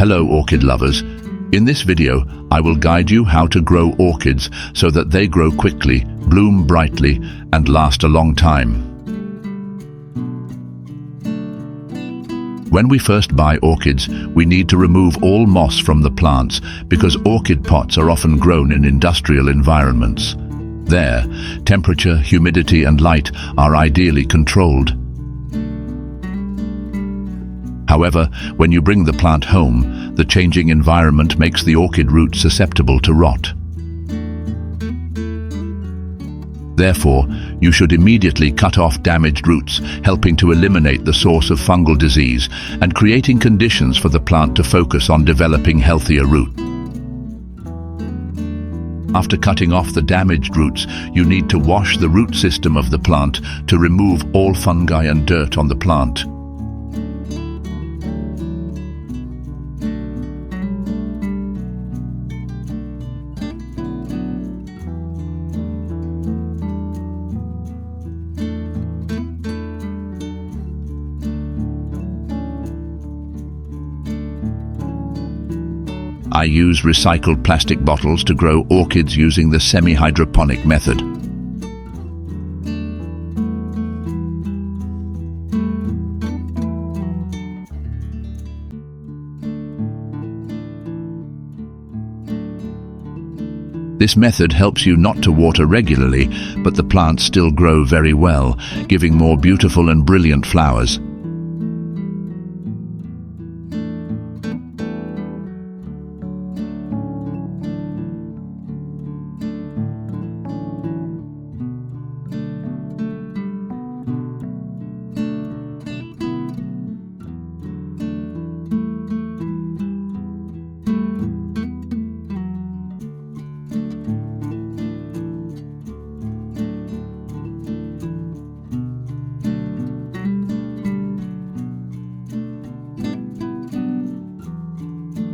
Hello orchid lovers. In this video, I will guide you how to grow orchids so that they grow quickly, bloom brightly, and last a long time. When we first buy orchids, we need to remove all moss from the plants because orchid pots are often grown in industrial environments. There, temperature, humidity, and light are ideally controlled. However, when you bring the plant home, the changing environment makes the orchid root susceptible to rot. Therefore, you should immediately cut off damaged roots, helping to eliminate the source of fungal disease and creating conditions for the plant to focus on developing healthier roots. After cutting off the damaged roots, you need to wash the root system of the plant to remove all fungi and dirt on the plant. I use recycled plastic bottles to grow orchids using the semi-hydroponic method. This method helps you not to water regularly, but the plants still grow very well, giving more beautiful and brilliant flowers.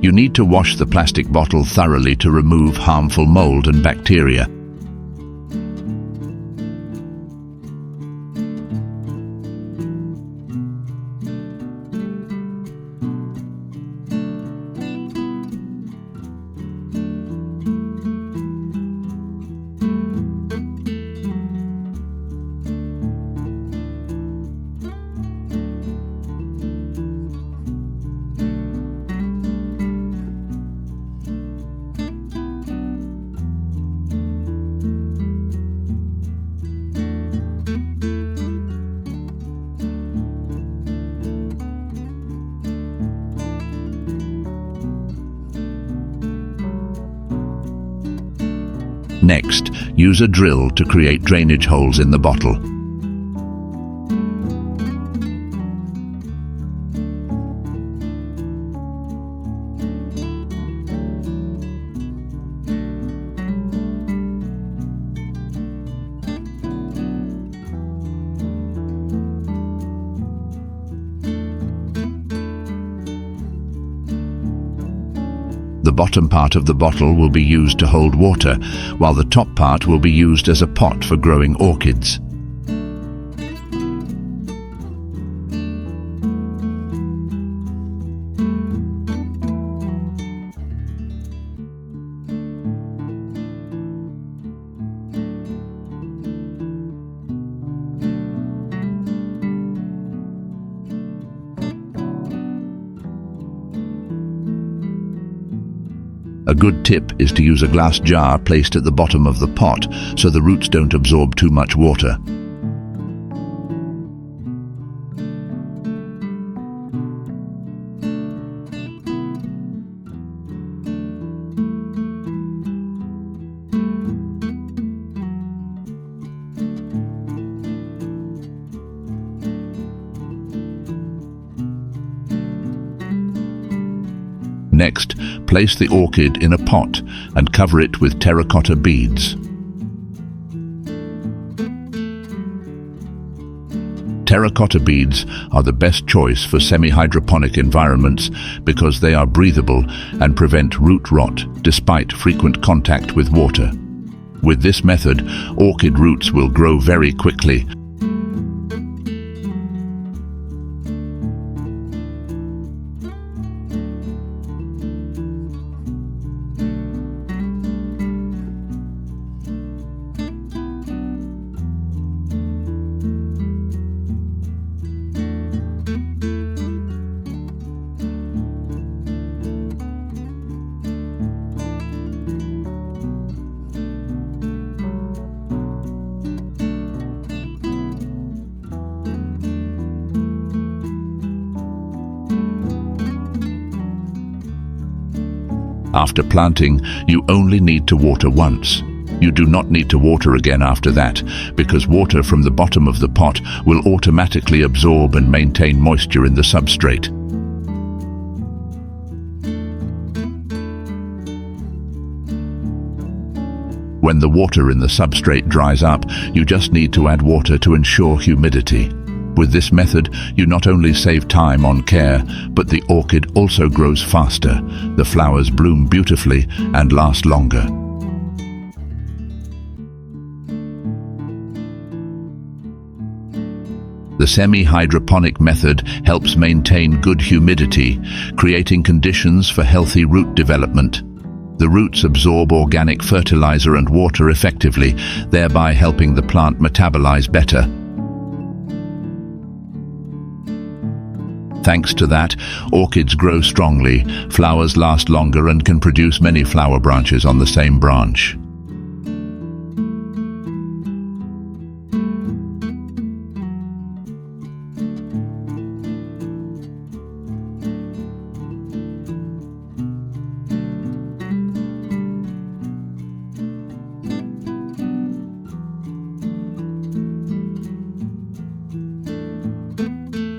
You need to wash the plastic bottle thoroughly to remove harmful mold and bacteria. Next, use a drill to create drainage holes in the bottle. The bottom part of the bottle will be used to hold water, while the top part will be used as a pot for growing orchids. A good tip is to use a glass jar placed at the bottom of the pot so the roots don't absorb too much water. Next, place the orchid in a pot and cover it with terracotta beads. Terracotta beads are the best choice for semi-hydroponic environments because they are breathable and prevent root rot despite frequent contact with water. With this method, orchid roots will grow very quickly. After planting, you only need to water once. You do not need to water again after that, because water from the bottom of the pot will automatically absorb and maintain moisture in the substrate. When the water in the substrate dries up, you just need to add water to ensure humidity. With this method, you not only save time on care, but the orchid also grows faster. The flowers bloom beautifully and last longer. The semi-hydroponic method helps maintain good humidity, creating conditions for healthy root development. The roots absorb organic fertilizer and water effectively, thereby helping the plant metabolize better. Thanks to that, orchids grow strongly, flowers last longer and can produce many flower branches on the same branch.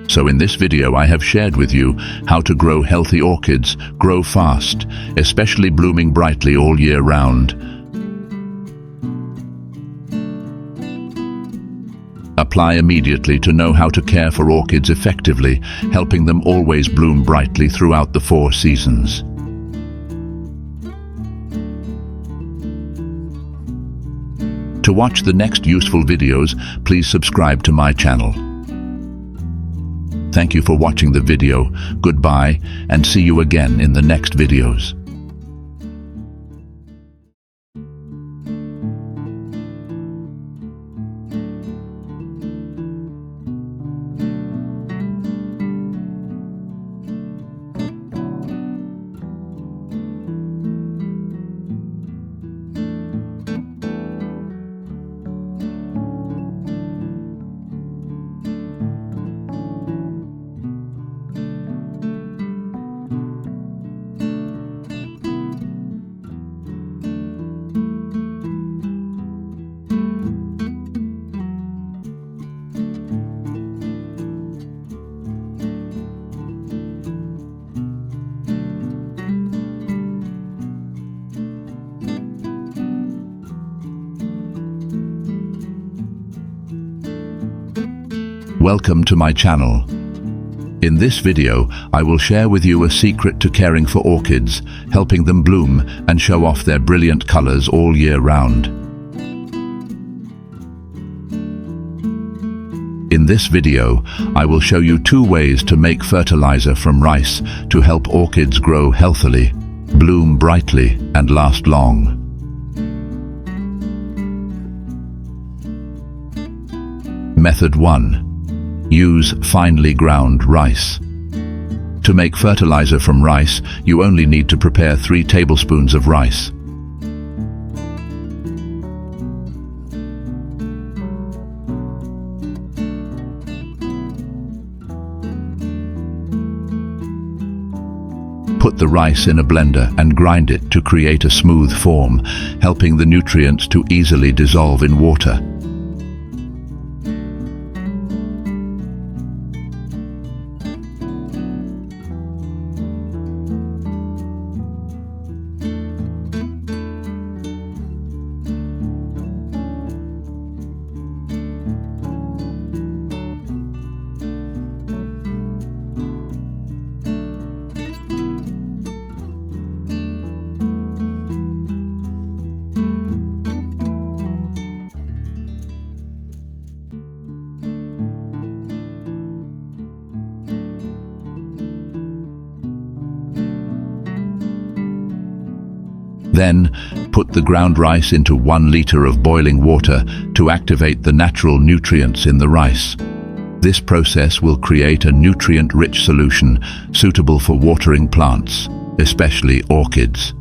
So in this video I have shared with you how to grow healthy orchids, grow fast, especially blooming brightly all year round. Apply immediately to know how to care for orchids effectively, helping them always bloom brightly throughout the 4 seasons. To watch the next useful videos, please subscribe to my channel. Thank you for watching the video. Goodbye, and see you again in the next videos. Welcome to my channel. In this video, I will share with you a secret to caring for orchids, helping them bloom and show off their brilliant colors all year round. In this video, I will show you 2 ways to make fertilizer from rice to help orchids grow healthily, bloom brightly, and last long. Method 1. Use finely ground rice. To make fertilizer from rice, you only need to prepare 3 tablespoons of rice. Put the rice in a blender and grind it to create a smooth form, helping the nutrients to easily dissolve in water. Then, put the ground rice into 1 liter of boiling water to activate the natural nutrients in the rice. This process will create a nutrient-rich solution suitable for watering plants, especially orchids.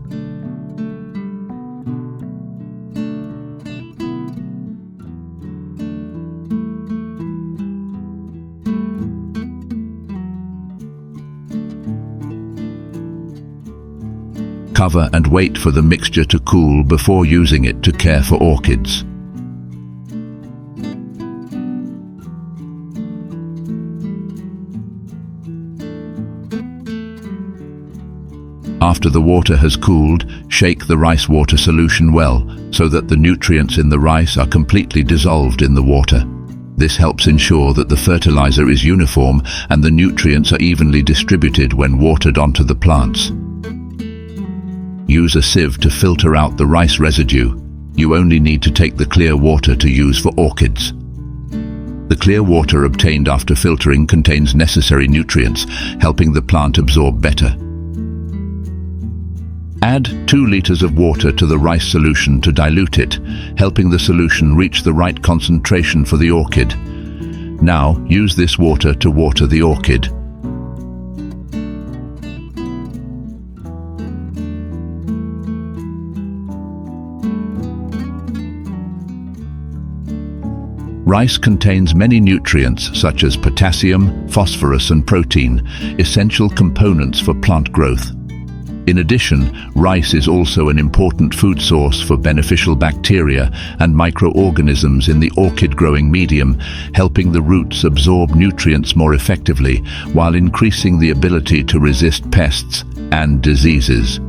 Cover and wait for the mixture to cool before using it to care for orchids. After the water has cooled, shake the rice water solution well so that the nutrients in the rice are completely dissolved in the water. This helps ensure that the fertilizer is uniform and the nutrients are evenly distributed when watered onto the plants. Use a sieve to filter out the rice residue. You only need to take the clear water to use for orchids. The clear water obtained after filtering contains necessary nutrients, helping the plant absorb better. Add 2 liters of water to the rice solution to dilute it, helping the solution reach the right concentration for the orchid. Now, use this water to water the orchid. Rice contains many nutrients such as potassium, phosphorus and protein, essential components for plant growth. In addition, rice is also an important food source for beneficial bacteria and microorganisms in the orchid growing medium, helping the roots absorb nutrients more effectively while increasing the ability to resist pests and diseases.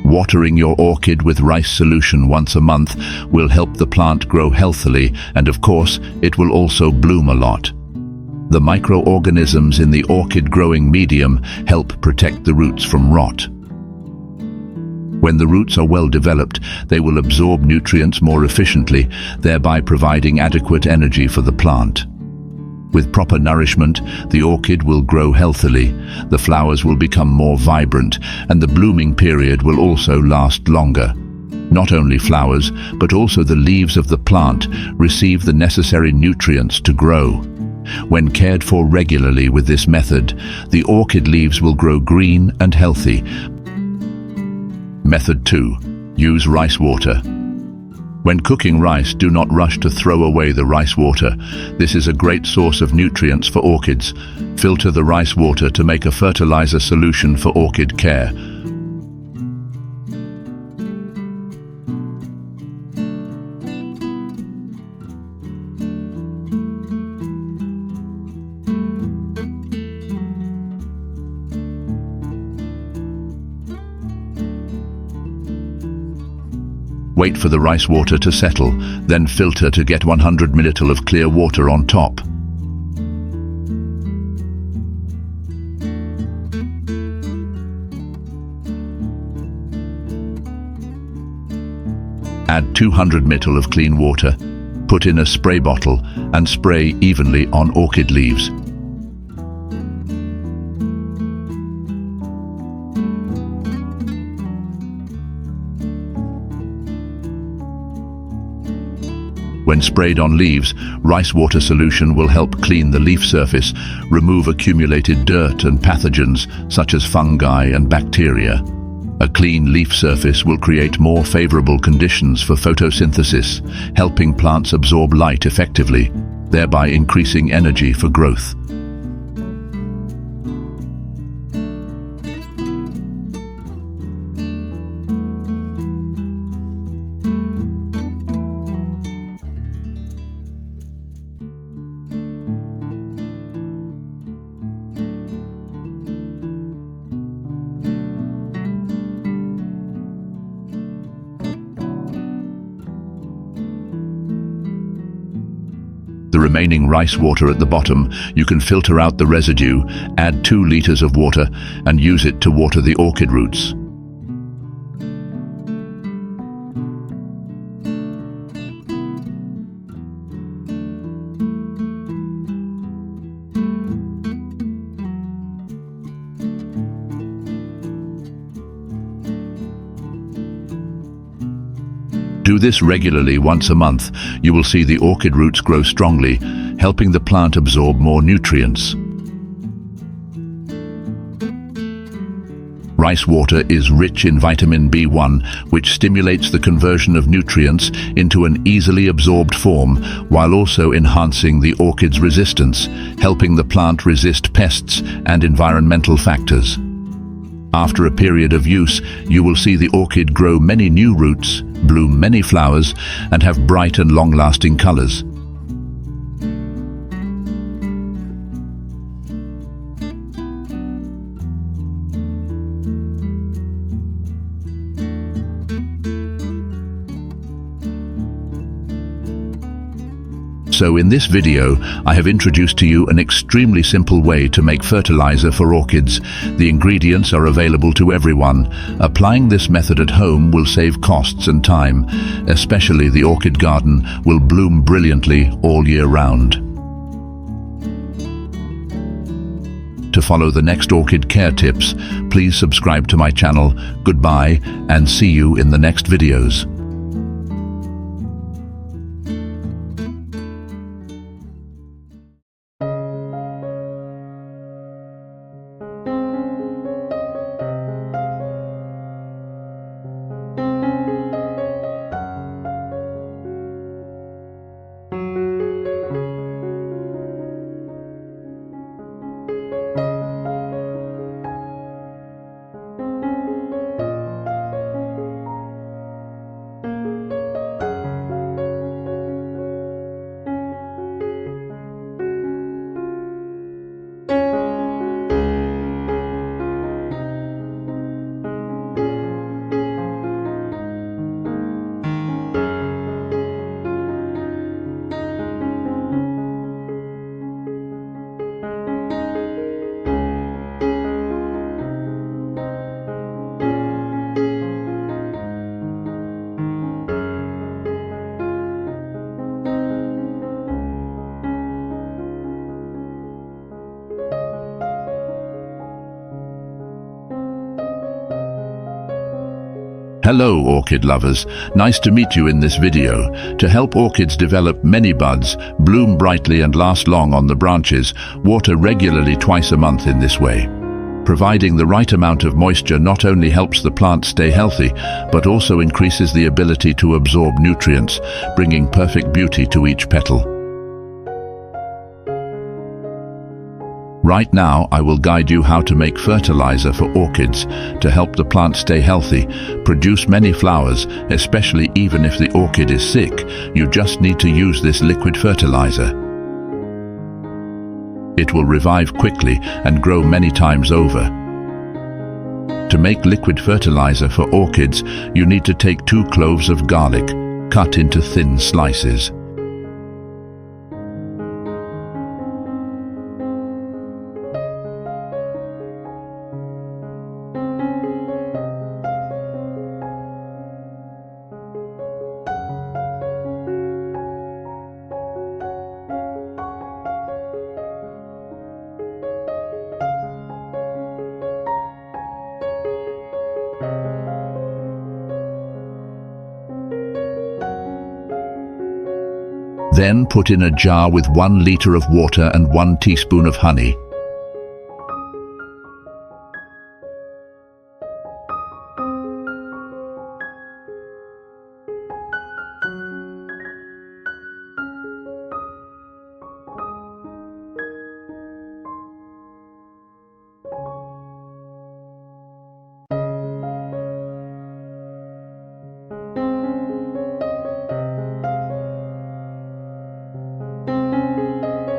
Watering your orchid with rice solution once a month will help the plant grow healthily, and of course, it will also bloom a lot. The microorganisms in the orchid growing medium help protect the roots from rot. When the roots are well developed, they will absorb nutrients more efficiently, thereby providing adequate energy for the plant. With proper nourishment, the orchid will grow healthily, the flowers will become more vibrant, and the blooming period will also last longer. Not only flowers, but also the leaves of the plant receive the necessary nutrients to grow. When cared for regularly with this method, the orchid leaves will grow green and healthy. Method 2. Use rice water. When cooking rice, do not rush to throw away the rice water. This is a great source of nutrients for orchids. Filter the rice water to make a fertilizer solution for orchid care. Wait for the rice water to settle, then filter to get 100 ml of clear water on top. Add 200 ml of clean water, put in a spray bottle and spray evenly on orchid leaves. When sprayed on leaves, rice water solution will help clean the leaf surface, remove accumulated dirt and pathogens such as fungi and bacteria. A clean leaf surface will create more favorable conditions for photosynthesis, helping plants absorb light effectively, thereby increasing energy for growth. The remaining rice water at the bottom, you can filter out the residue, add 2 liters of water, and use it to water the orchid roots. Do this regularly once a month. You will see the orchid roots grow strongly, helping the plant absorb more nutrients. Rice water is rich in vitamin B1, which stimulates the conversion of nutrients into an easily absorbed form, while also enhancing the orchid's resistance, helping the plant resist pests and environmental factors. After a period of use, you will see the orchid grow many new roots, bloom many flowers, and have bright and long-lasting colors. So in this video, I have introduced to you an extremely simple way to make fertilizer for orchids. The ingredients are available to everyone. Applying this method at home will save costs and time. Especially the orchid garden will bloom brilliantly all year round. To follow the next orchid care tips, please subscribe to my channel. Goodbye, and see you in the next videos. Hello orchid lovers, nice to meet you in this video. To help orchids develop many buds, bloom brightly and last long on the branches, water regularly twice a month in this way. Providing the right amount of moisture not only helps the plant stay healthy, but also increases the ability to absorb nutrients, bringing perfect beauty to each petal. Right now, I will guide you how to make fertilizer for orchids to help the plant stay healthy, produce many flowers, especially even if the orchid is sick. You just need to use this liquid fertilizer. It will revive quickly and grow many times over. To make liquid fertilizer for orchids, you need to take 2 cloves of garlic, cut into thin slices. Then put in a jar with 1 liter of water and 1 teaspoon of honey.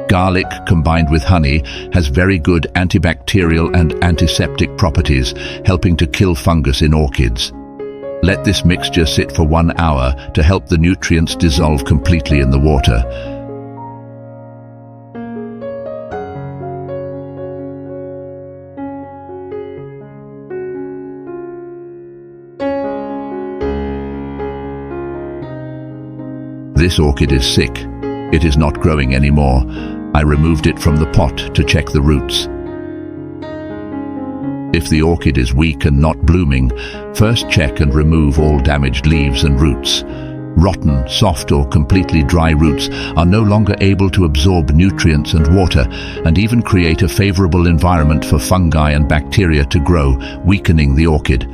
Garlic combined with honey has very good antibacterial and antiseptic properties, helping to kill fungus in orchids. Let this mixture sit for 1 hour to help the nutrients dissolve completely in the water. This orchid is sick. It is not growing anymore. I removed it from the pot to check the roots. If the orchid is weak and not blooming, first check and remove all damaged leaves and roots. Rotten, soft or completely dry roots are no longer able to absorb nutrients and water and even create a favorable environment for fungi and bacteria to grow, weakening the orchid.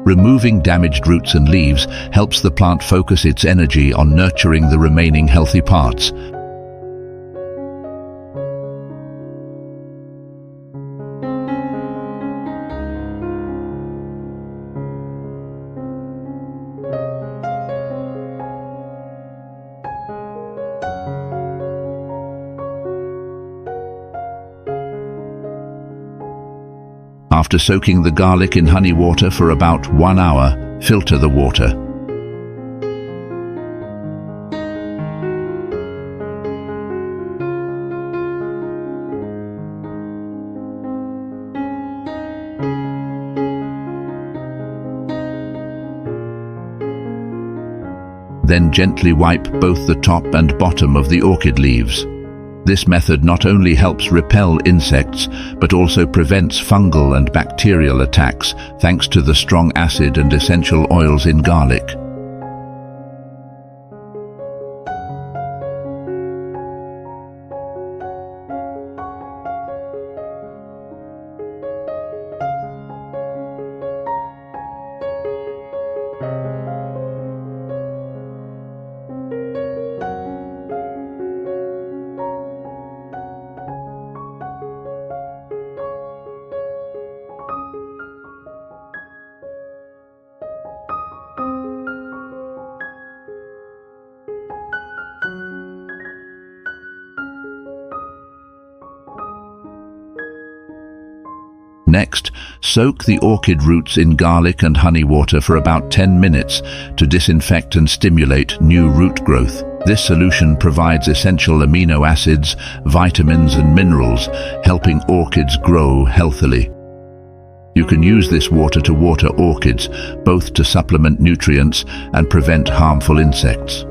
Removing damaged roots and leaves helps the plant focus its energy on nurturing the remaining healthy parts. After soaking the garlic in honey water for about 1 hour, filter the water. Then gently wipe both the top and bottom of the orchid leaves. This method not only helps repel insects, but also prevents fungal and bacterial attacks thanks to the strong acid and essential oils in garlic. Next, soak the orchid roots in garlic and honey water for about 10 minutes to disinfect and stimulate new root growth. This solution provides essential amino acids, vitamins and minerals, helping orchids grow healthily. You can use this water to water orchids, both to supplement nutrients and prevent harmful insects.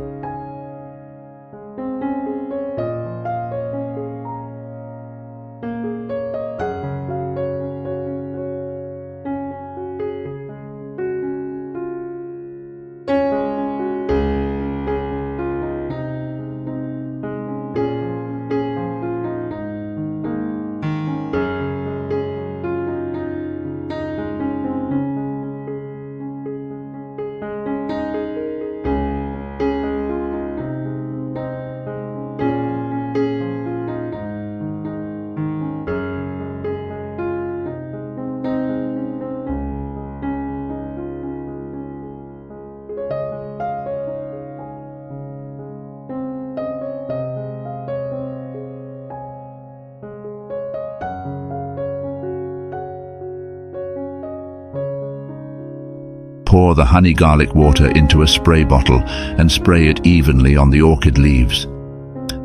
Pour the honey garlic water into a spray bottle and spray it evenly on the orchid leaves.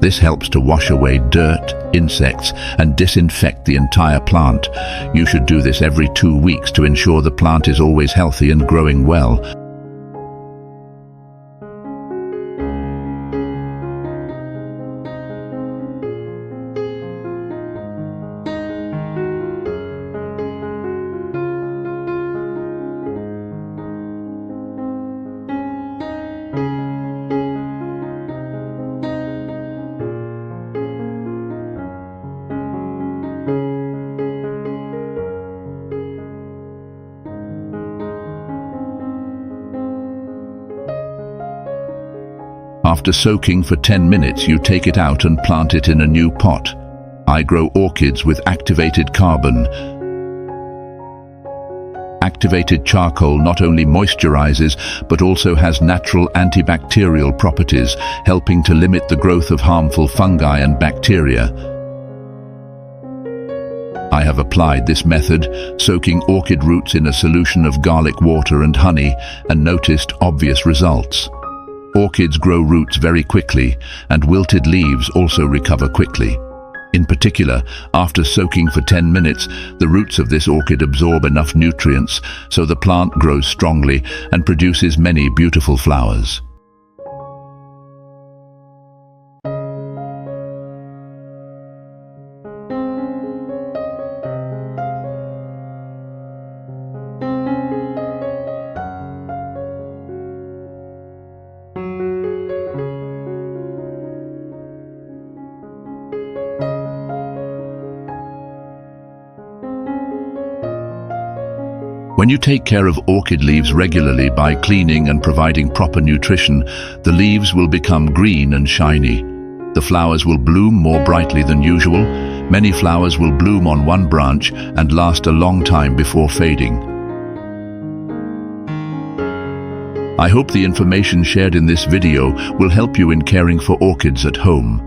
This helps to wash away dirt, insects, and disinfect the entire plant. You should do this every 2 weeks to ensure the plant is always healthy and growing well. After soaking for 10 minutes, you take it out and plant it in a new pot. I grow orchids with activated carbon. Activated charcoal not only moisturizes, but also has natural antibacterial properties, helping to limit the growth of harmful fungi and bacteria. I have applied this method, soaking orchid roots in a solution of garlic water and honey, and noticed obvious results. Orchids grow roots very quickly, and wilted leaves also recover quickly. In particular, after soaking for 10 minutes, the roots of this orchid absorb enough nutrients so the plant grows strongly and produces many beautiful flowers. When you take care of orchid leaves regularly by cleaning and providing proper nutrition, the leaves will become green and shiny. The flowers will bloom more brightly than usual. Many flowers will bloom on one branch and last a long time before fading. I hope the information shared in this video will help you in caring for orchids at home.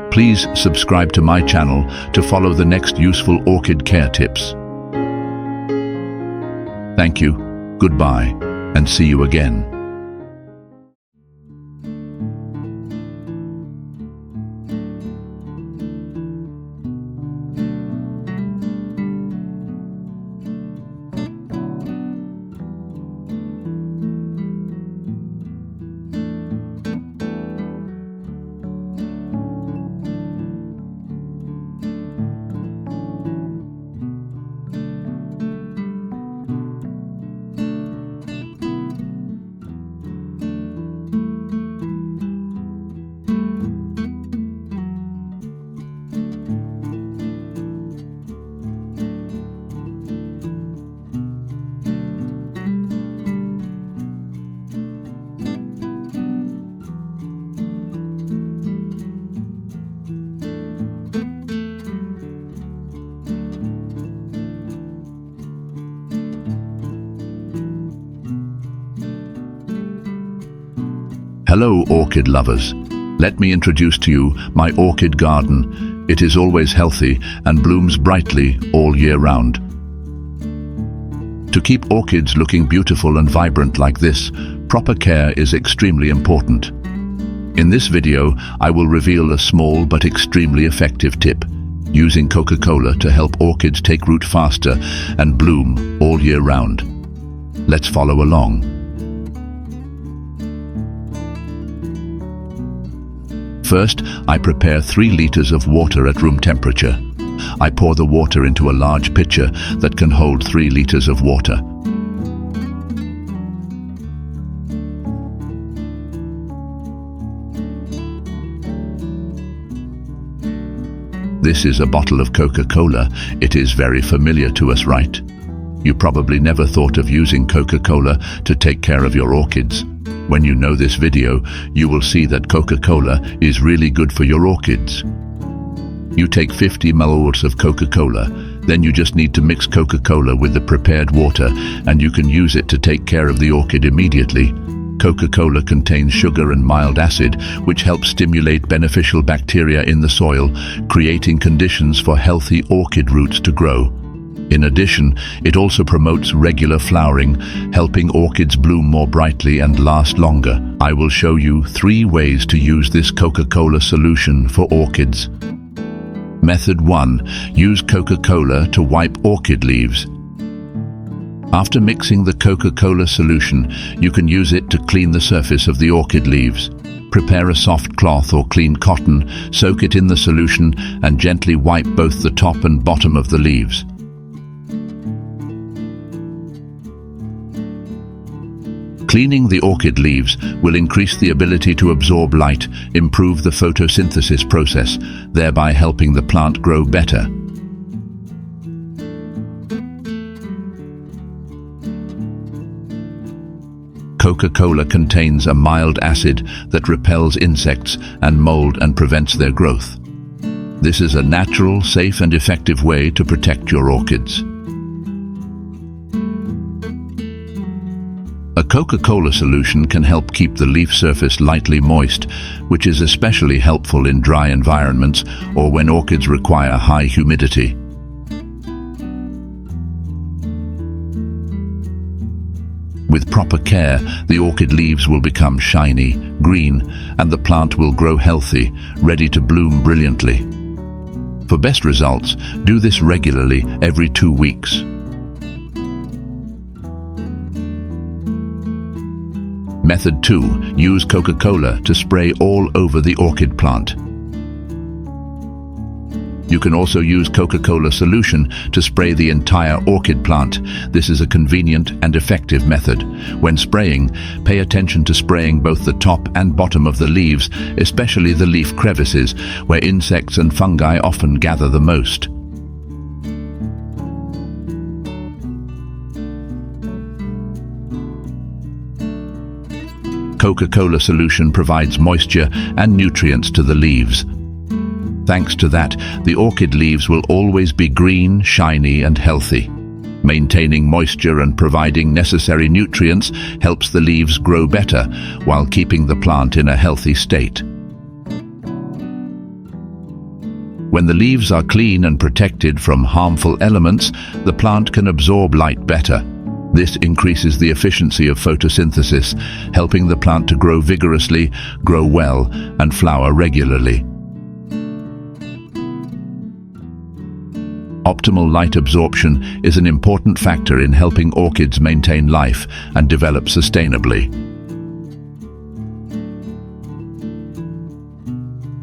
Please subscribe to my channel to follow the next useful orchid care tips. Thank you, goodbye, and see you again. Hello orchid lovers. Let me introduce to you my orchid garden. It is always healthy and blooms brightly all year round. To keep orchids looking beautiful and vibrant like this, proper care is extremely important. In this video, I will reveal a small but extremely effective tip, using Coca-Cola to help orchids take root faster and bloom all year round. Let's follow along. First, I prepare 3 liters of water at room temperature. I pour the water into a large pitcher that can hold 3 liters of water. This is a bottle of Coca-Cola. It is very familiar to us, right? You probably never thought of using Coca-Cola to take care of your orchids. When you know this video, you will see that Coca-Cola is really good for your orchids. You take 50 ml of Coca-Cola, then you just need to mix Coca-Cola with the prepared water and you can use it to take care of the orchid immediately. Coca-Cola contains sugar and mild acid, which helps stimulate beneficial bacteria in the soil, creating conditions for healthy orchid roots to grow. In addition, it also promotes regular flowering, helping orchids bloom more brightly and last longer. I will show you 3 ways to use this Coca-Cola solution for orchids. Method 1. Use Coca-Cola to wipe orchid leaves. After mixing the Coca-Cola solution, you can use it to clean the surface of the orchid leaves. Prepare a soft cloth or clean cotton, soak it in the solution, and gently wipe both the top and bottom of the leaves. Cleaning the orchid leaves will increase the ability to absorb light, improve the photosynthesis process, thereby helping the plant grow better. Coca-Cola contains a mild acid that repels insects and mold and prevents their growth. This is a natural, safe and effective way to protect your orchids. A Coca-Cola solution can help keep the leaf surface lightly moist, which is especially helpful in dry environments or when orchids require high humidity. With proper care, the orchid leaves will become shiny, green, and the plant will grow healthy, ready to bloom brilliantly. For best results, do this regularly every 2 weeks. Method 2. Use Coca-Cola to spray all over the orchid plant. You can also use Coca-Cola solution to spray the entire orchid plant. This is a convenient and effective method. When spraying, pay attention to spraying both the top and bottom of the leaves, especially the leaf crevices, where insects and fungi often gather the most. Coca-Cola solution provides moisture and nutrients to the leaves. Thanks to that, the orchid leaves will always be green, shiny and healthy. Maintaining moisture and providing necessary nutrients helps the leaves grow better while keeping the plant in a healthy state. When the leaves are clean and protected from harmful elements, the plant can absorb light better. This increases the efficiency of photosynthesis, helping the plant to grow vigorously, grow well, and flower regularly. Optimal light absorption is an important factor in helping orchids maintain life and develop sustainably.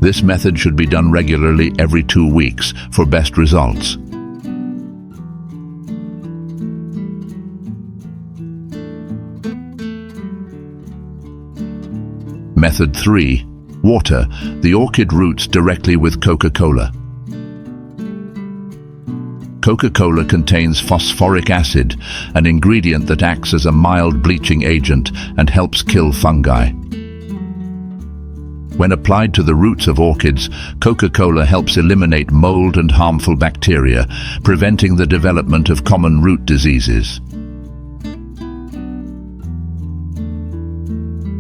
This method should be done regularly every 2 weeks for best results. Method 3. Water the orchid roots directly with Coca-Cola. Coca-Cola contains phosphoric acid, an ingredient that acts as a mild bleaching agent and helps kill fungi. When applied to the roots of orchids, Coca-Cola helps eliminate mold and harmful bacteria, preventing the development of common root diseases.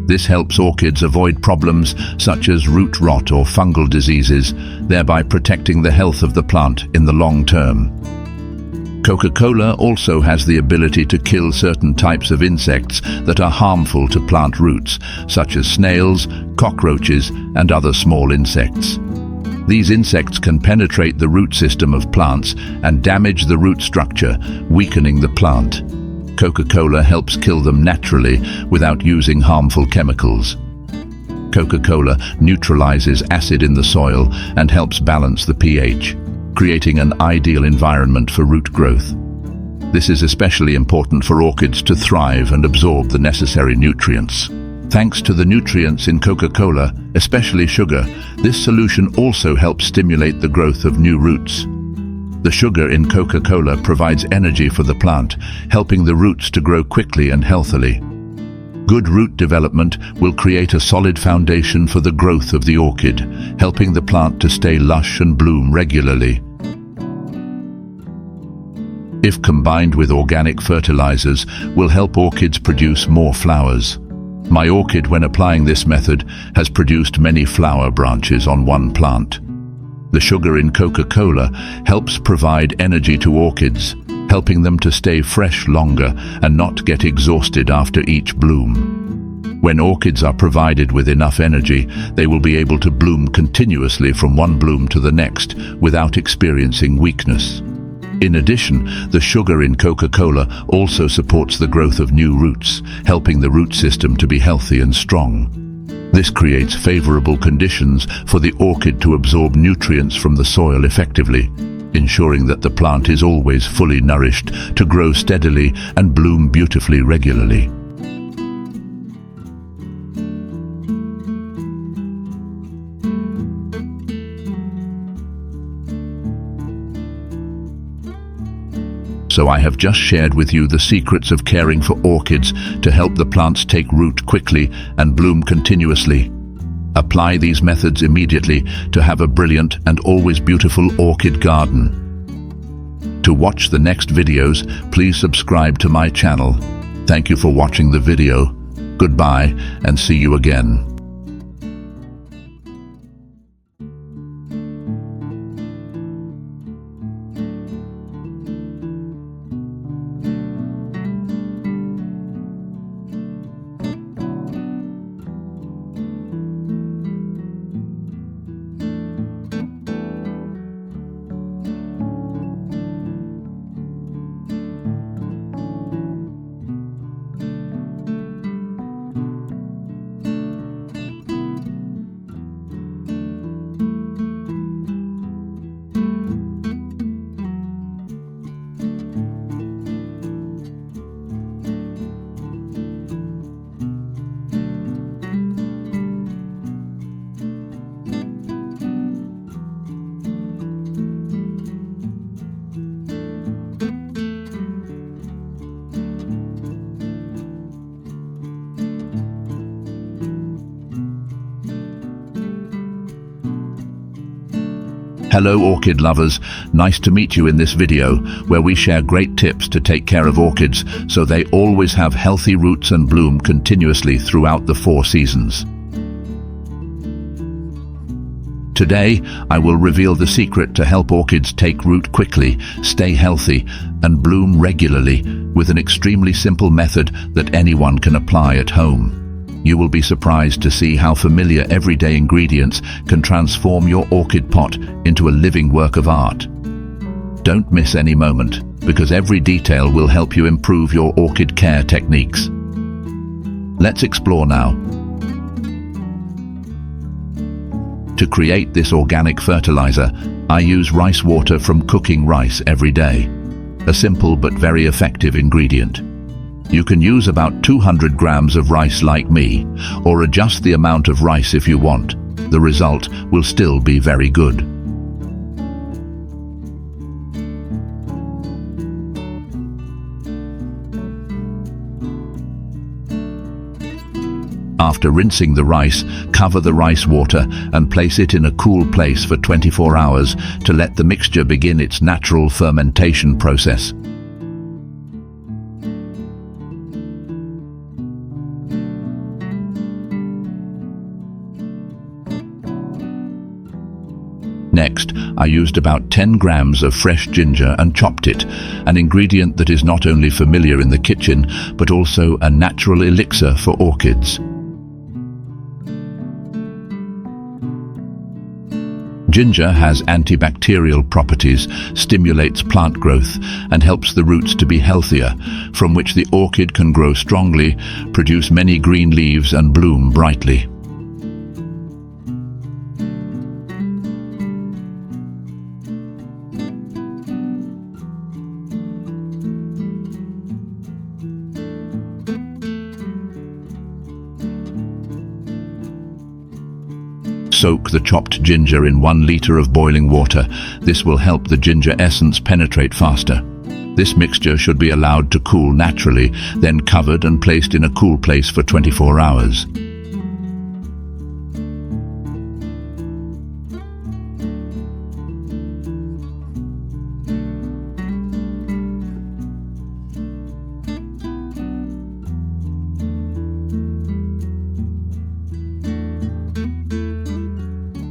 This helps orchids avoid problems such as root rot or fungal diseases, thereby protecting the health of the plant in the long term. Coca-Cola also has the ability to kill certain types of insects that are harmful to plant roots, such as snails, cockroaches, and other small insects. These insects can penetrate the root system of plants and damage the root structure, weakening the plant. Coca-Cola helps kill them naturally without using harmful chemicals. Coca-Cola neutralizes acid in the soil and helps balance the pH, creating an ideal environment for root growth. This is especially important for orchids to thrive and absorb the necessary nutrients. Thanks to the nutrients in Coca-Cola, especially sugar, this solution also helps stimulate the growth of new roots. The sugar in Coca-Cola provides energy for the plant, helping the roots to grow quickly and healthily. Good root development will create a solid foundation for the growth of the orchid, helping the plant to stay lush and bloom regularly. If combined with organic fertilizers, will help orchids produce more flowers. My orchid, when applying this method, has produced many flower branches on one plant. The sugar in Coca-Cola helps provide energy to orchids, helping them to stay fresh longer and not get exhausted after each bloom. When orchids are provided with enough energy, they will be able to bloom continuously from one bloom to the next without experiencing weakness. In addition, the sugar in Coca-Cola also supports the growth of new roots, helping the root system to be healthy and strong. This creates favorable conditions for the orchid to absorb nutrients from the soil effectively, ensuring that the plant is always fully nourished to grow steadily and bloom beautifully regularly. So I have just shared with you the secrets of caring for orchids to help the plants take root quickly and bloom continuously. Apply these methods immediately to have a brilliant and always beautiful orchid garden. To watch the next videos, please subscribe to my channel. Thank you for watching the video. Goodbye and see you again. Hello orchid lovers, nice to meet you in this video where we share great tips to take care of orchids so they always have healthy roots and bloom continuously throughout the 4 seasons. Today, I will reveal the secret to help orchids take root quickly, stay healthy, and bloom regularly with an extremely simple method that anyone can apply at home. You will be surprised to see how familiar everyday ingredients can transform your orchid pot into a living work of art. Don't miss any moment, because every detail will help you improve your orchid care techniques. Let's explore now. To create this organic fertilizer, I use rice water from cooking rice every day. A simple but very effective ingredient. You can use about 200 grams of rice like me, or adjust the amount of rice if you want. The result will still be very good. After rinsing the rice, cover the rice water and place it in a cool place for 24 hours to let the mixture begin its natural fermentation process. Next, I used about 10 grams of fresh ginger and chopped it, an ingredient that is not only familiar in the kitchen, but also a natural elixir for orchids. Ginger has antibacterial properties, stimulates plant growth, and helps the roots to be healthier, from which the orchid can grow strongly, produce many green leaves, and bloom brightly. Soak the chopped ginger in 1 liter of boiling water. This will help the ginger essence penetrate faster. This mixture should be allowed to cool naturally, then covered and placed in a cool place for 24 hours.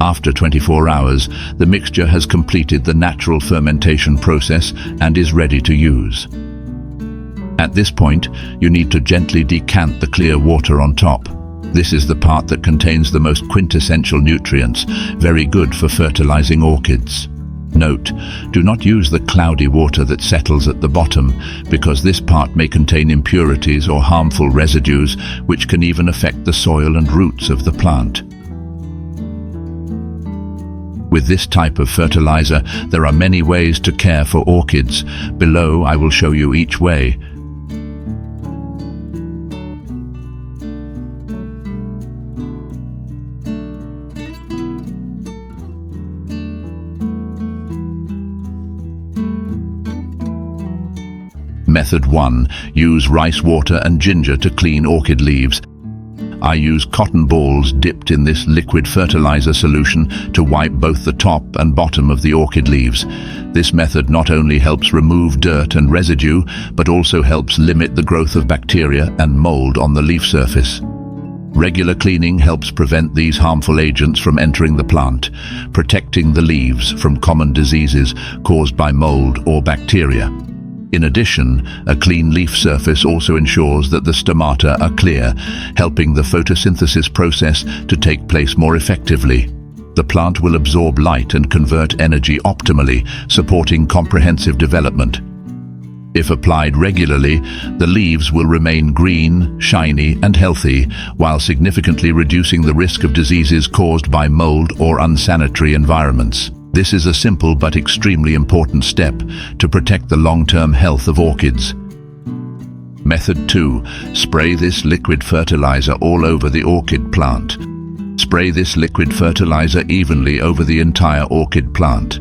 After 24 hours, the mixture has completed the natural fermentation process and is ready to use. At this point, you need to gently decant the clear water on top. This is the part that contains the most quintessential nutrients, very good for fertilizing orchids. Note, do not use the cloudy water that settles at the bottom, because this part may contain impurities or harmful residues, which can even affect the soil and roots of the plant. With this type of fertilizer, there are many ways to care for orchids. Below, I will show you each way. Method 1. Use rice water and ginger to clean orchid leaves. I use cotton balls dipped in this liquid fertilizer solution to wipe both the top and bottom of the orchid leaves. This method not only helps remove dirt and residue, but also helps limit the growth of bacteria and mold on the leaf surface. Regular cleaning helps prevent these harmful agents from entering the plant, protecting the leaves from common diseases caused by mold or bacteria. In addition, a clean leaf surface also ensures that the stomata are clear, helping the photosynthesis process to take place more effectively. The plant will absorb light and convert energy optimally, supporting comprehensive development. If applied regularly, the leaves will remain green, shiny, and healthy, while significantly reducing the risk of diseases caused by mold or unsanitary environments. This is a simple but extremely important step to protect the long-term health of orchids. Method 2. Spray this liquid fertilizer all over the orchid plant. Spray this liquid fertilizer evenly over the entire orchid plant.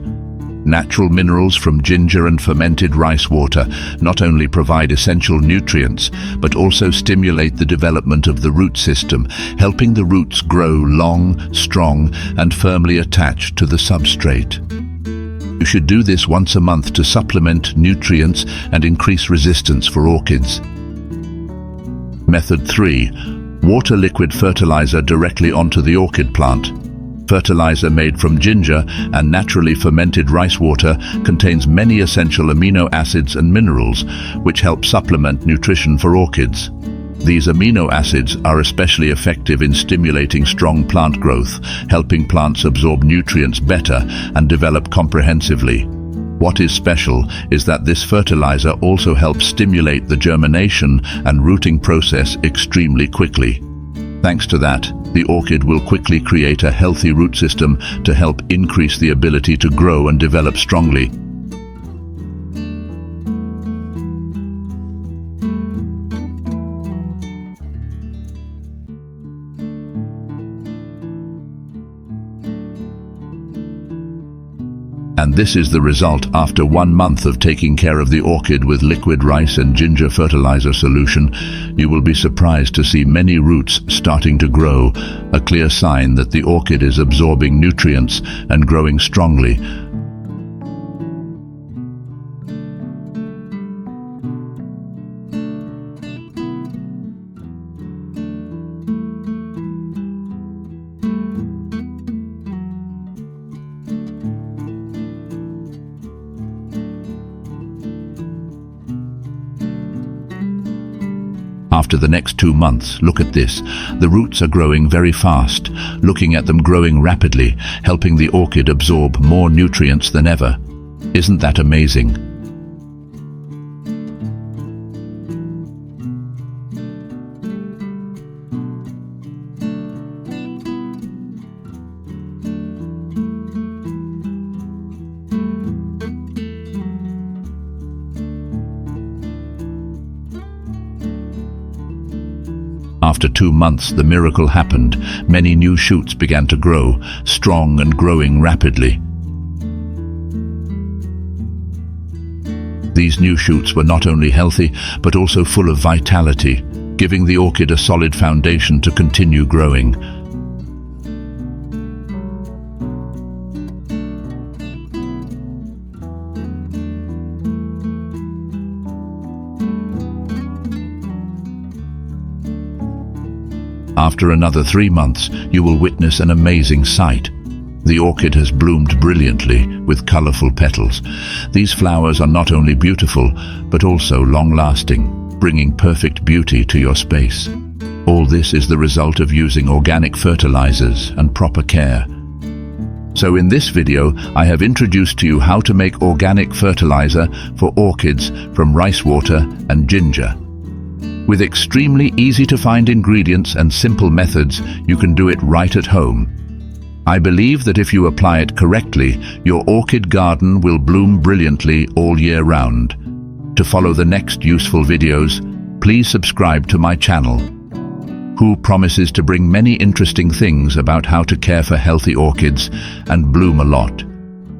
Natural minerals from ginger and fermented rice water not only provide essential nutrients, but also stimulate the development of the root system, helping the roots grow long, strong, and firmly attached to the substrate. You should do this once a month to supplement nutrients and increase resistance for orchids. Method 3. Water liquid fertilizer directly onto the orchid plant. Fertilizer made from ginger and naturally fermented rice water contains many essential amino acids and minerals, which help supplement nutrition for orchids. These amino acids are especially effective in stimulating strong plant growth, helping plants absorb nutrients better and develop comprehensively. What is special is that this fertilizer also helps stimulate the germination and rooting process extremely quickly. Thanks to that, the orchid will quickly create a healthy root system to help increase the ability to grow and develop strongly. And this is the result after 1 month of taking care of the orchid with liquid rice and ginger fertilizer solution. You will be surprised to see many roots starting to grow, a clear sign that the orchid is absorbing nutrients and growing strongly. After the next 2 months, look at this. The roots are growing very fast. Looking at them growing rapidly, helping the orchid absorb more nutrients than ever. Isn't that amazing? After 2 months, the miracle happened. Many new shoots began to grow, strong and growing rapidly. These new shoots were not only healthy, but also full of vitality, giving the orchid a solid foundation to continue growing. After another 3 months, you will witness an amazing sight. The orchid has bloomed brilliantly with colorful petals. These flowers are not only beautiful, but also long-lasting, bringing perfect beauty to your space. All this is the result of using organic fertilizers and proper care. So in this video, I have introduced to you how to make organic fertilizer for orchids from rice water and ginger. With extremely easy-to-find ingredients and simple methods, you can do it right at home. I believe that if you apply it correctly, your orchid garden will bloom brilliantly all year round. To follow the next useful videos, please subscribe to my channel, who promises to bring many interesting things about how to care for healthy orchids and bloom a lot,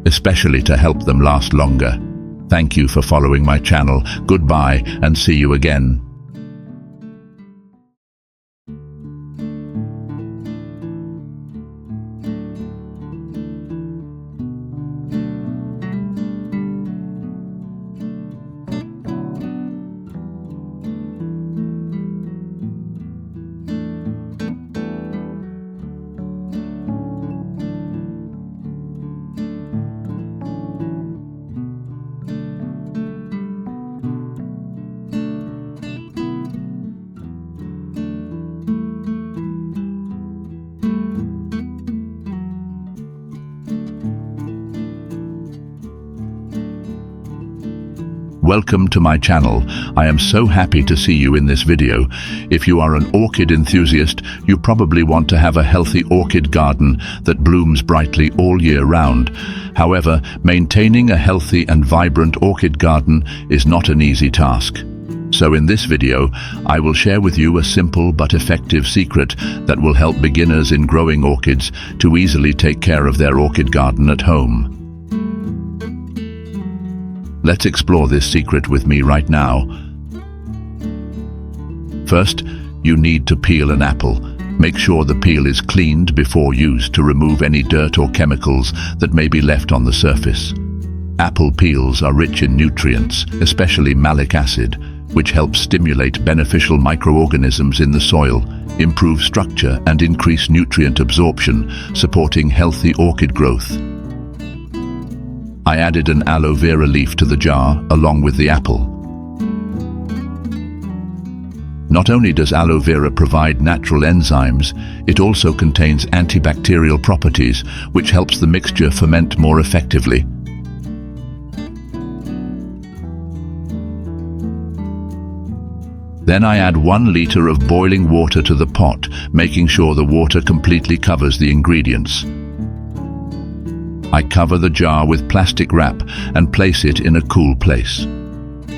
especially to help them last longer. Thank you for following my channel. Goodbye and see you again. Welcome to my channel. I am so happy to see you in this video. If you are an orchid enthusiast, you probably want to have a healthy orchid garden that blooms brightly all year round. However, maintaining a healthy and vibrant orchid garden is not an easy task. So in this video, I will share with you a simple but effective secret that will help beginners in growing orchids to easily take care of their orchid garden at home. Let's explore this secret with me right now. First, you need to peel an apple. Make sure the peel is cleaned before use to remove any dirt or chemicals that may be left on the surface. Apple peels are rich in nutrients, especially malic acid, which helps stimulate beneficial microorganisms in the soil, improve structure and increase nutrient absorption, supporting healthy orchid growth. I added an aloe vera leaf to the jar along with the apple. Not only does aloe vera provide natural enzymes, it also contains antibacterial properties, which helps the mixture ferment more effectively. Then I add 1 liter of boiling water to the pot, making sure the water completely covers the ingredients. I cover the jar with plastic wrap and place it in a cool place.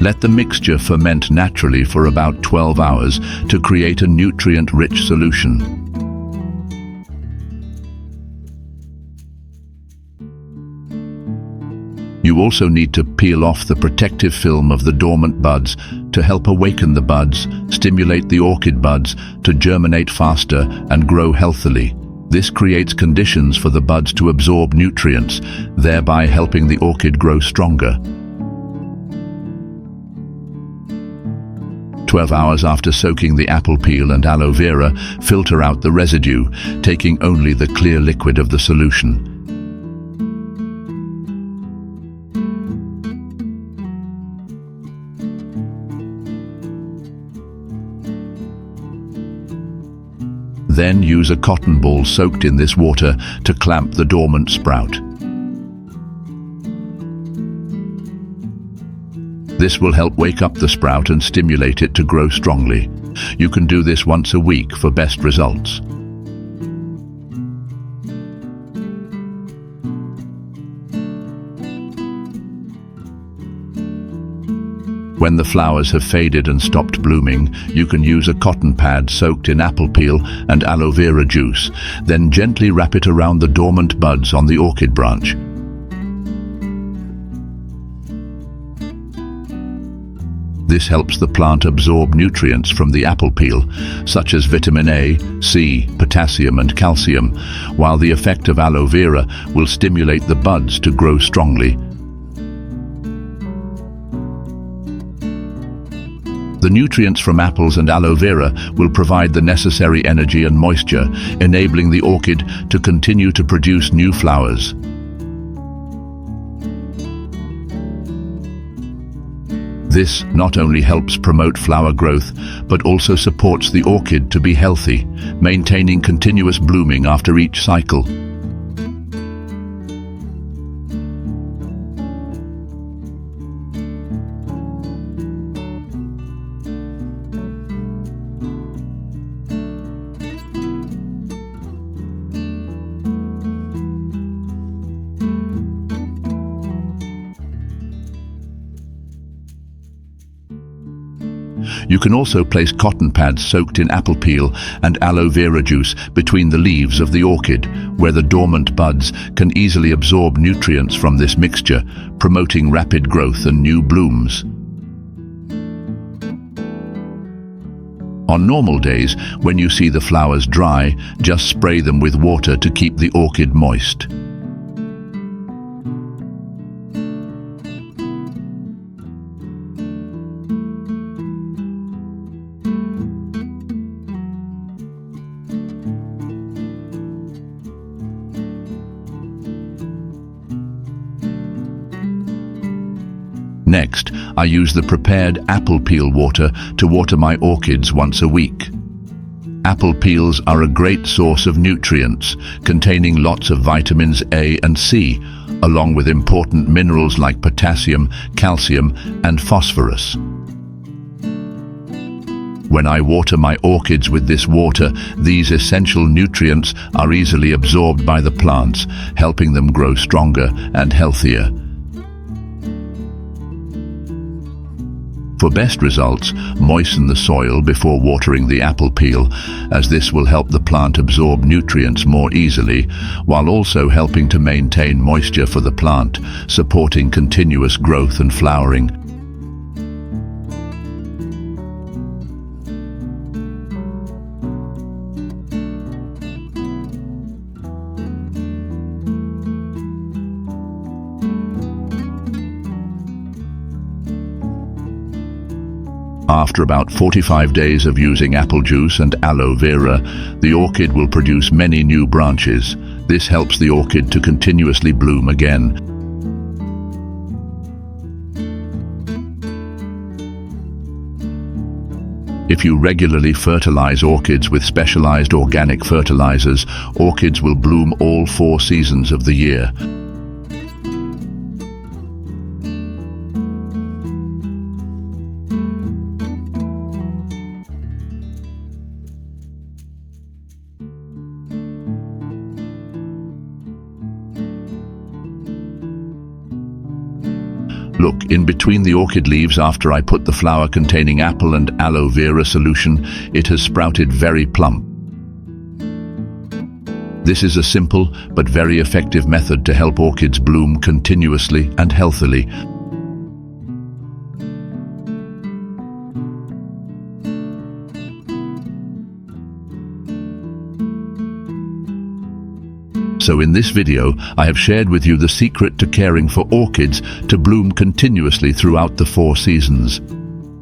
Let the mixture ferment naturally for about 12 hours to create a nutrient-rich solution. You also need to peel off the protective film of the dormant buds to help awaken the buds, stimulate the orchid buds to germinate faster and grow healthily. This creates conditions for the buds to absorb nutrients, thereby helping the orchid grow stronger. 12 hours after soaking the apple peel and aloe vera, filter out the residue, taking only the clear liquid of the solution. Then use a cotton ball soaked in this water to clamp the dormant sprout. This will help wake up the sprout and stimulate it to grow strongly. You can do this once a week for best results. When the flowers have faded and stopped blooming, you can use a cotton pad soaked in apple peel and aloe vera juice, then gently wrap it around the dormant buds on the orchid branch. This helps the plant absorb nutrients from the apple peel, such as vitamin A, C, potassium and calcium, while the effect of aloe vera will stimulate the buds to grow strongly. The nutrients from apples and aloe vera will provide the necessary energy and moisture, enabling the orchid to continue to produce new flowers. This not only helps promote flower growth, but also supports the orchid to be healthy, maintaining continuous blooming after each cycle. You can also place cotton pads soaked in apple peel and aloe vera juice between the leaves of the orchid, where the dormant buds can easily absorb nutrients from this mixture, promoting rapid growth and new blooms. On normal days, when you see the flowers dry, just spray them with water to keep the orchid moist. Next, I use the prepared apple peel water to water my orchids once a week. Apple peels are a great source of nutrients, containing lots of vitamins A and C, along with important minerals like potassium, calcium, and phosphorus. When I water my orchids with this water, these essential nutrients are easily absorbed by the plants, helping them grow stronger and healthier. For best results, moisten the soil before watering the apple peel, as this will help the plant absorb nutrients more easily, while also helping to maintain moisture for the plant, supporting continuous growth and flowering. After about 45 days of using apple juice and aloe vera, the orchid will produce many new branches. This helps the orchid to continuously bloom again. If you regularly fertilize orchids with specialized organic fertilizers, orchids will bloom all 4 seasons of the year. Look, in between the orchid leaves after I put the flower-containing apple and aloe vera solution, it has sprouted very plump. This is a simple but very effective method to help orchids bloom continuously and healthily. So in this video, I have shared with you the secret to caring for orchids to bloom continuously throughout the 4 seasons.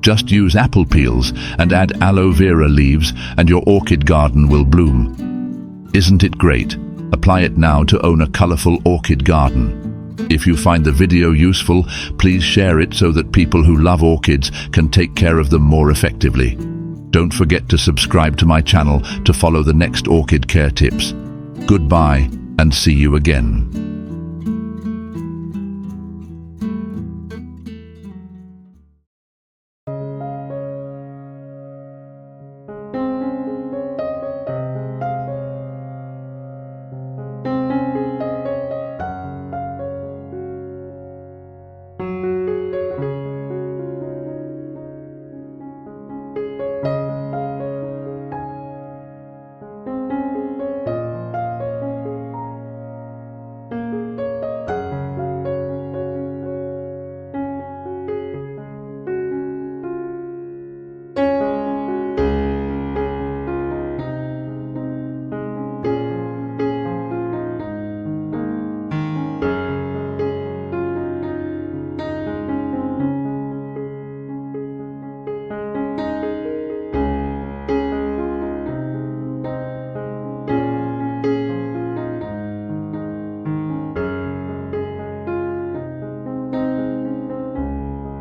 Just use apple peels and add aloe vera leaves and your orchid garden will bloom. Isn't it great? Apply it now to own a colorful orchid garden. If you find the video useful, please share it so that people who love orchids can take care of them more effectively. Don't forget to subscribe to my channel to follow the next orchid care tips. Goodbye, and see you again.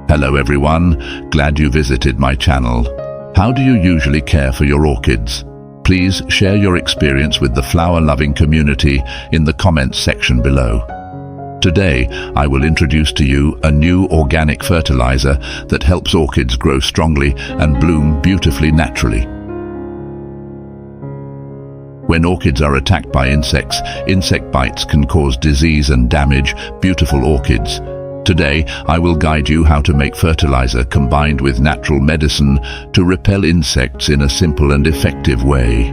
Hello everyone, glad you visited my channel. How do you usually care for your orchids? Please share your experience with the flower-loving community in the comments section below. Today, I will introduce to you a new organic fertilizer that helps orchids grow strongly and bloom beautifully naturally. When orchids are attacked by insects, insect bites can cause disease and damage beautiful orchids. Today, I will guide you how to make fertilizer combined with natural medicine to repel insects in a simple and effective way.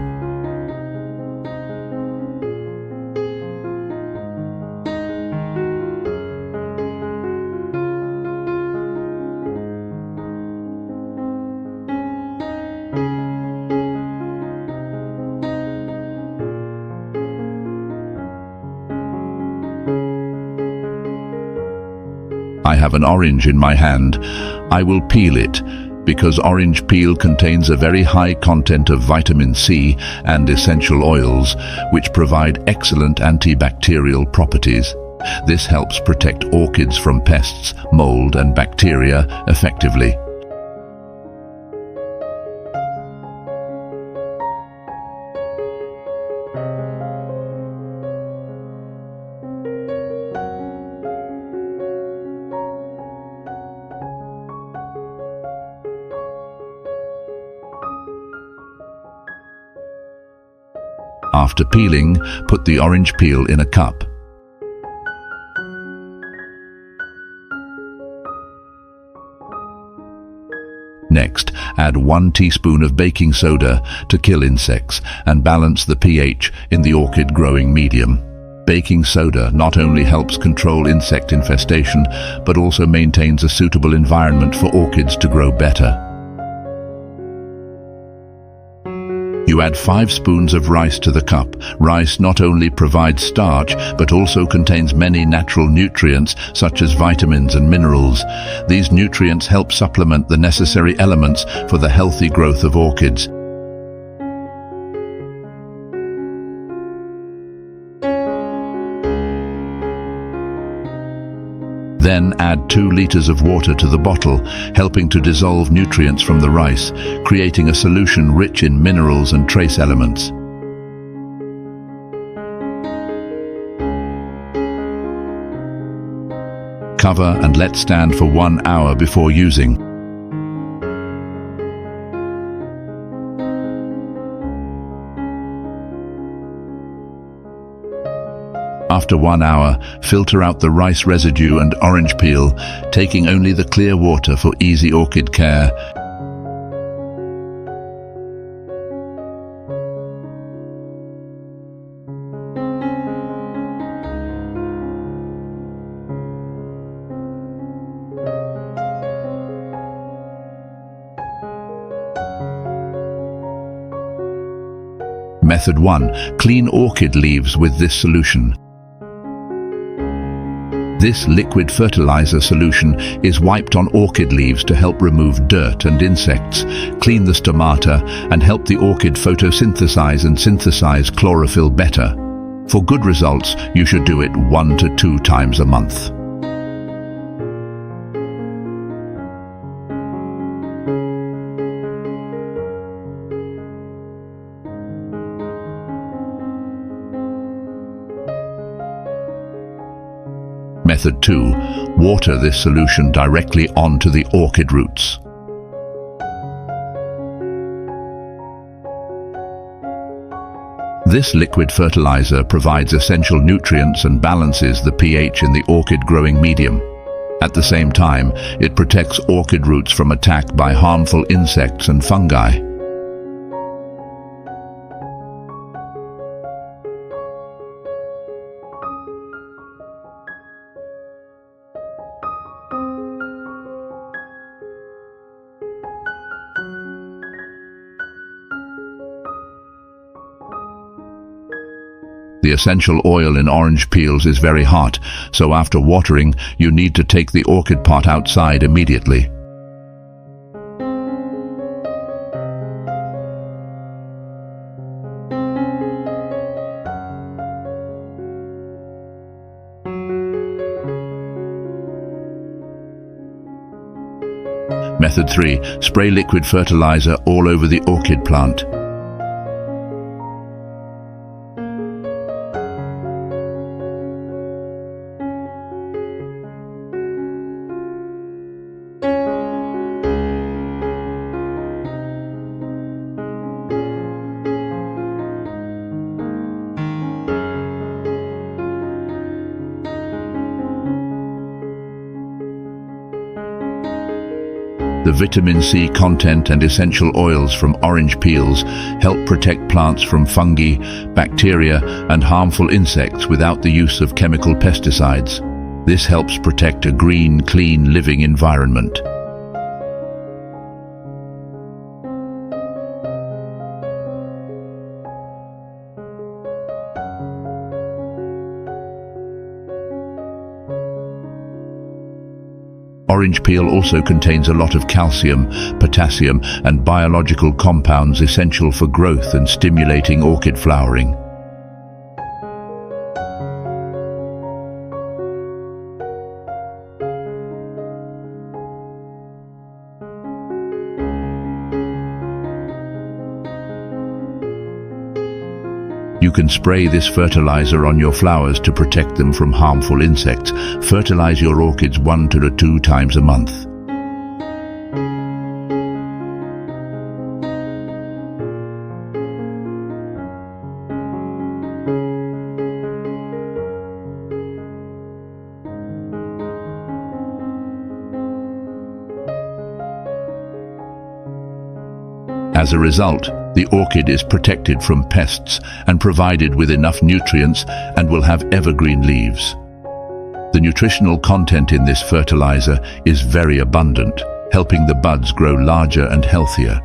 I have an orange in my hand. I will peel it, because orange peel contains a very high content of vitamin C and essential oils, which provide excellent antibacterial properties. This helps protect orchids from pests, mold and bacteria effectively. After peeling, put the orange peel in a cup. Next, add 1 teaspoon of baking soda to kill insects and balance the pH in the orchid growing medium. Baking soda not only helps control insect infestation, but also maintains a suitable environment for orchids to grow better. You add 5 spoons of rice to the cup. Rice not only provides starch, but also contains many natural nutrients such as vitamins and minerals. These nutrients help supplement the necessary elements for the healthy growth of orchids. Then add 2 liters of water to the bottle, helping to dissolve nutrients from the rice, creating a solution rich in minerals and trace elements. Cover and let stand for 1 hour before using. After 1 hour, filter out the rice residue and orange peel, taking only the clear water for easy orchid care. Method 1. Clean orchid leaves with this solution. This liquid fertilizer solution is wiped on orchid leaves to help remove dirt and insects, clean the stomata, and help the orchid photosynthesize and synthesize chlorophyll better. For good results, you should do it 1 to 2 times a month. Method 2. Water this solution directly onto the orchid roots. This liquid fertilizer provides essential nutrients and balances the pH in the orchid growing medium. At the same time, it protects orchid roots from attack by harmful insects and fungi. The essential oil in orange peels is very hot, so after watering, you need to take the orchid pot outside immediately. Method 3. Spray liquid fertilizer all over the orchid plant. The vitamin C content and essential oils from orange peels help protect plants from fungi, bacteria, and harmful insects without the use of chemical pesticides. This helps protect a green, clean living environment. Orange peel also contains a lot of calcium, potassium, and biological compounds essential for growth and stimulating orchid flowering. You can spray this fertilizer on your flowers to protect them from harmful insects. Fertilize your orchids 1 to 2 times a month. As a result, the orchid is protected from pests and provided with enough nutrients and will have evergreen leaves. The nutritional content in this fertilizer is very abundant, helping the buds grow larger and healthier.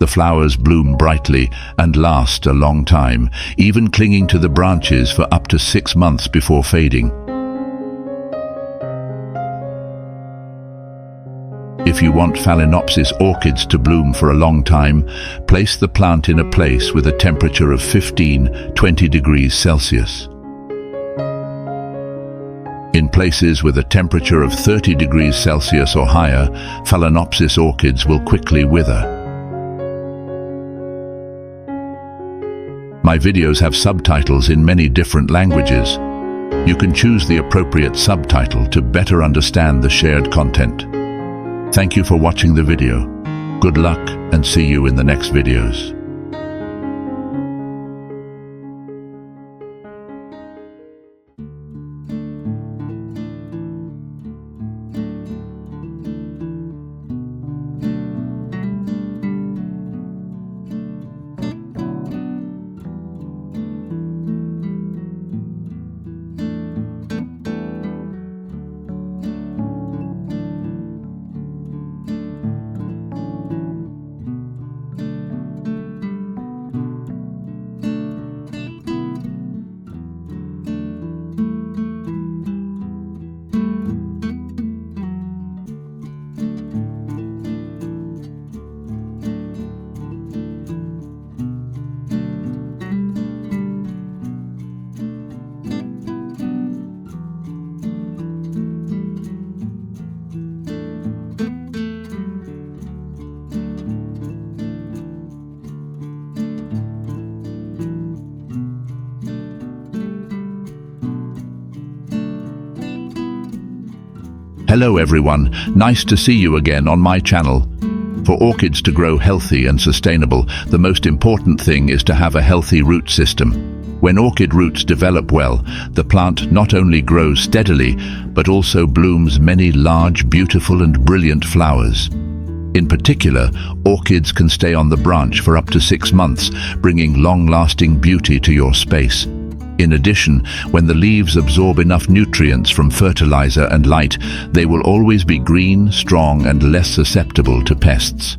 The flowers bloom brightly and last a long time, even clinging to the branches for up to 6 months before fading. If you want Phalaenopsis orchids to bloom for a long time, place the plant in a place with a temperature of 15–20 degrees Celsius. In places with a temperature of 30 degrees Celsius or higher, Phalaenopsis orchids will quickly wither. My videos have subtitles in many different languages. You can choose the appropriate subtitle to better understand the shared content. Thank you for watching the video. Good luck and see you in the next videos. Hello everyone, nice to see you again on my channel. For orchids to grow healthy and sustainable, the most important thing is to have a healthy root system. When orchid roots develop well, the plant not only grows steadily, but also blooms many large, beautiful and brilliant flowers. In particular, orchids can stay on the branch for up to 6 months, bringing long-lasting beauty to your space. In addition, when the leaves absorb enough nutrients from fertilizer and light, they will always be green, strong and less susceptible to pests.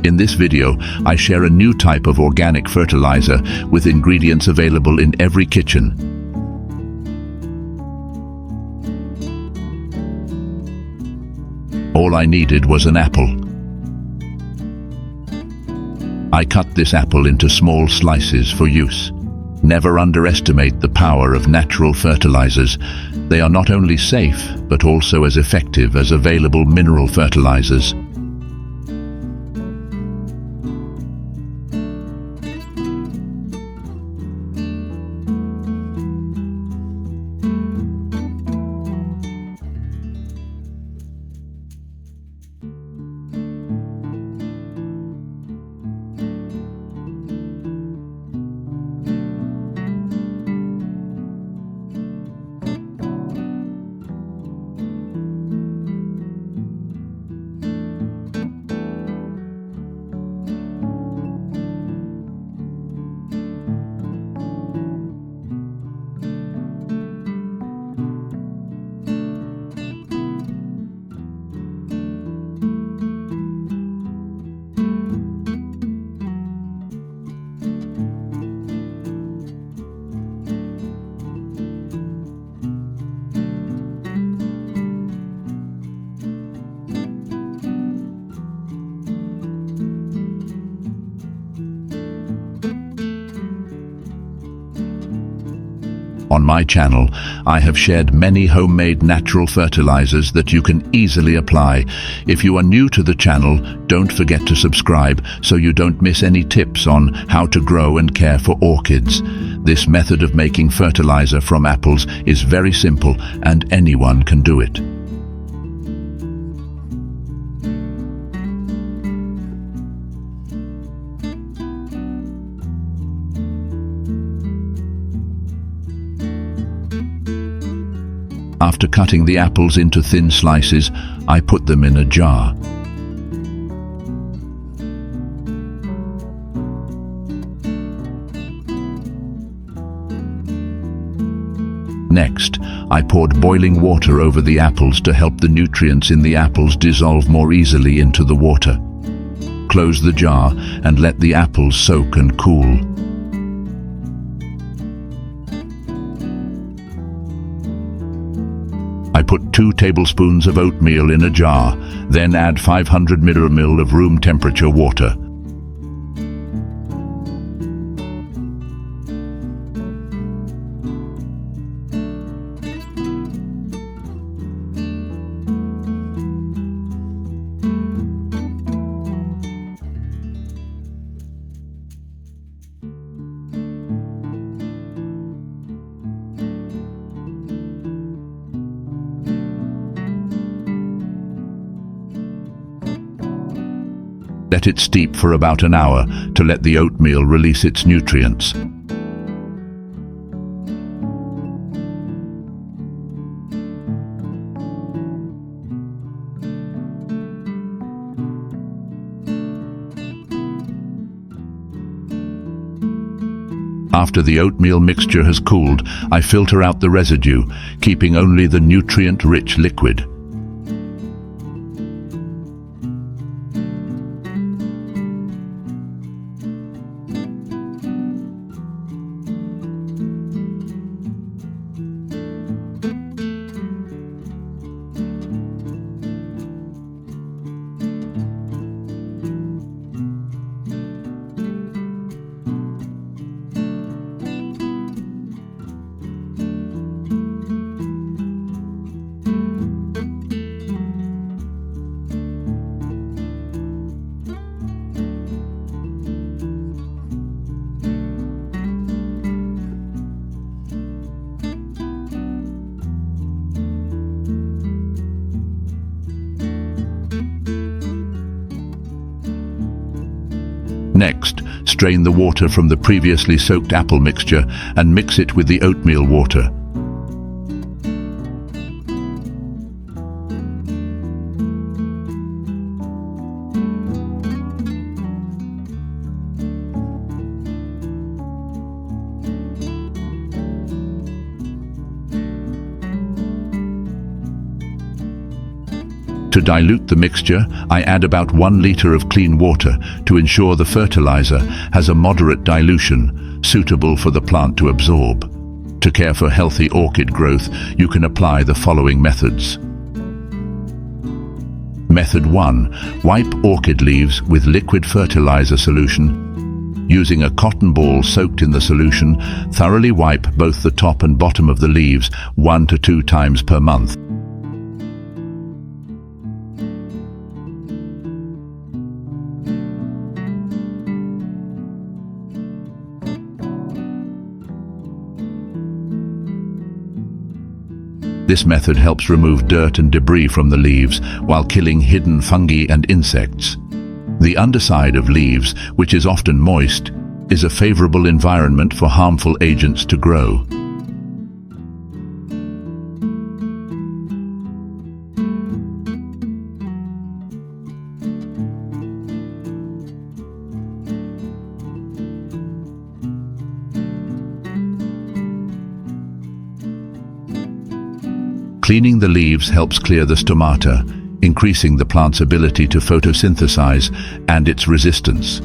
In this video, I share a new type of organic fertilizer with ingredients available in every kitchen. All I needed was an apple. I cut this apple into small slices for use. Never underestimate the power of natural fertilizers. They are not only safe, but also as effective as available mineral fertilizers. On my channel, I have shared many homemade natural fertilizers that you can easily apply. If you are new to the channel, don't forget to subscribe so you don't miss any tips on how to grow and care for orchids. This method of making fertilizer from apples is very simple and anyone can do it. After cutting the apples into thin slices, I put them in a jar. Next, I poured boiling water over the apples to help the nutrients in the apples dissolve more easily into the water. Close the jar and let the apples soak and cool. I put 2 tablespoons of oatmeal in a jar, then add 500 ml of room temperature water. Let it steep for about an hour to let the oatmeal release its nutrients. After the oatmeal mixture has cooled, I filter out the residue, keeping only the nutrient-rich liquid. Next, strain the water from the previously soaked apple mixture and mix it with the oatmeal water. To dilute the mixture, I add about 1 liter of clean water to ensure the fertilizer has a moderate dilution, suitable for the plant to absorb. To care for healthy orchid growth, you can apply the following methods. Method 1. Wipe orchid leaves with liquid fertilizer solution. Using a cotton ball soaked in the solution, thoroughly wipe both the top and bottom of the leaves 1 to 2 times per month. This method helps remove dirt and debris from the leaves while killing hidden fungi and insects. The underside of leaves, which is often moist, is a favorable environment for harmful agents to grow. Cleaning the leaves helps clear the stomata, increasing the plant's ability to photosynthesize and its resistance.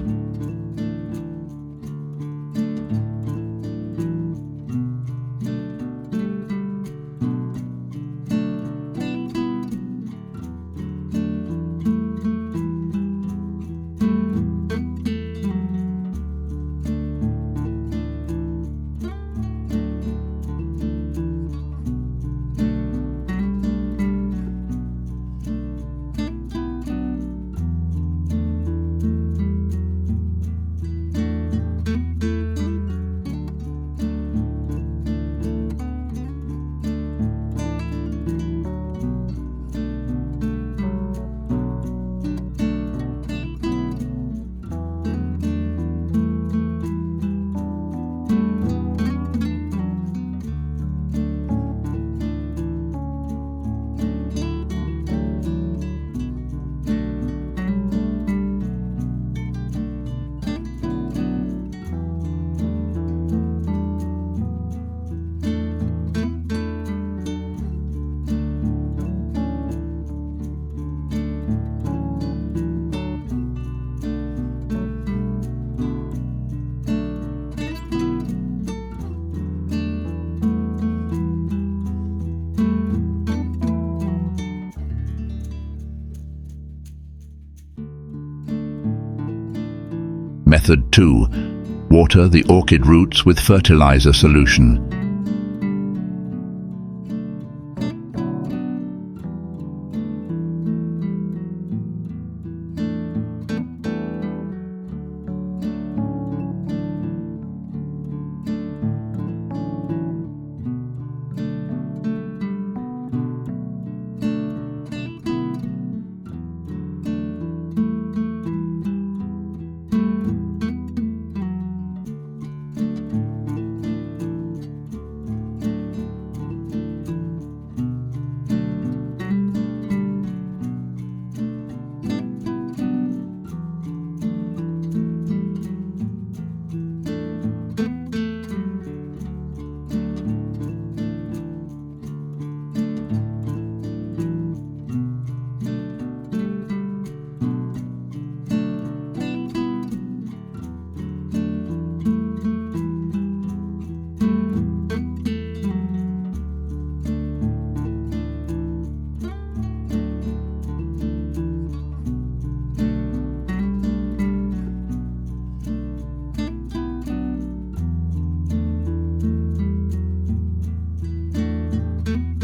Method 2. Water the orchid roots with fertilizer solution.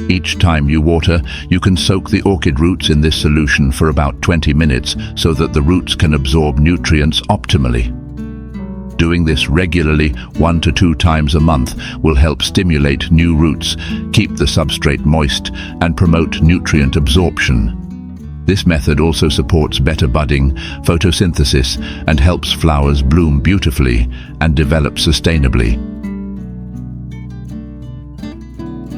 Each time you water, you can soak the orchid roots in this solution for about 20 minutes so that the roots can absorb nutrients optimally. Doing this regularly 1 to 2 times a month will help stimulate new roots, keep the substrate moist, and promote nutrient absorption. This method also supports better budding, photosynthesis, and helps flowers bloom beautifully and develop sustainably.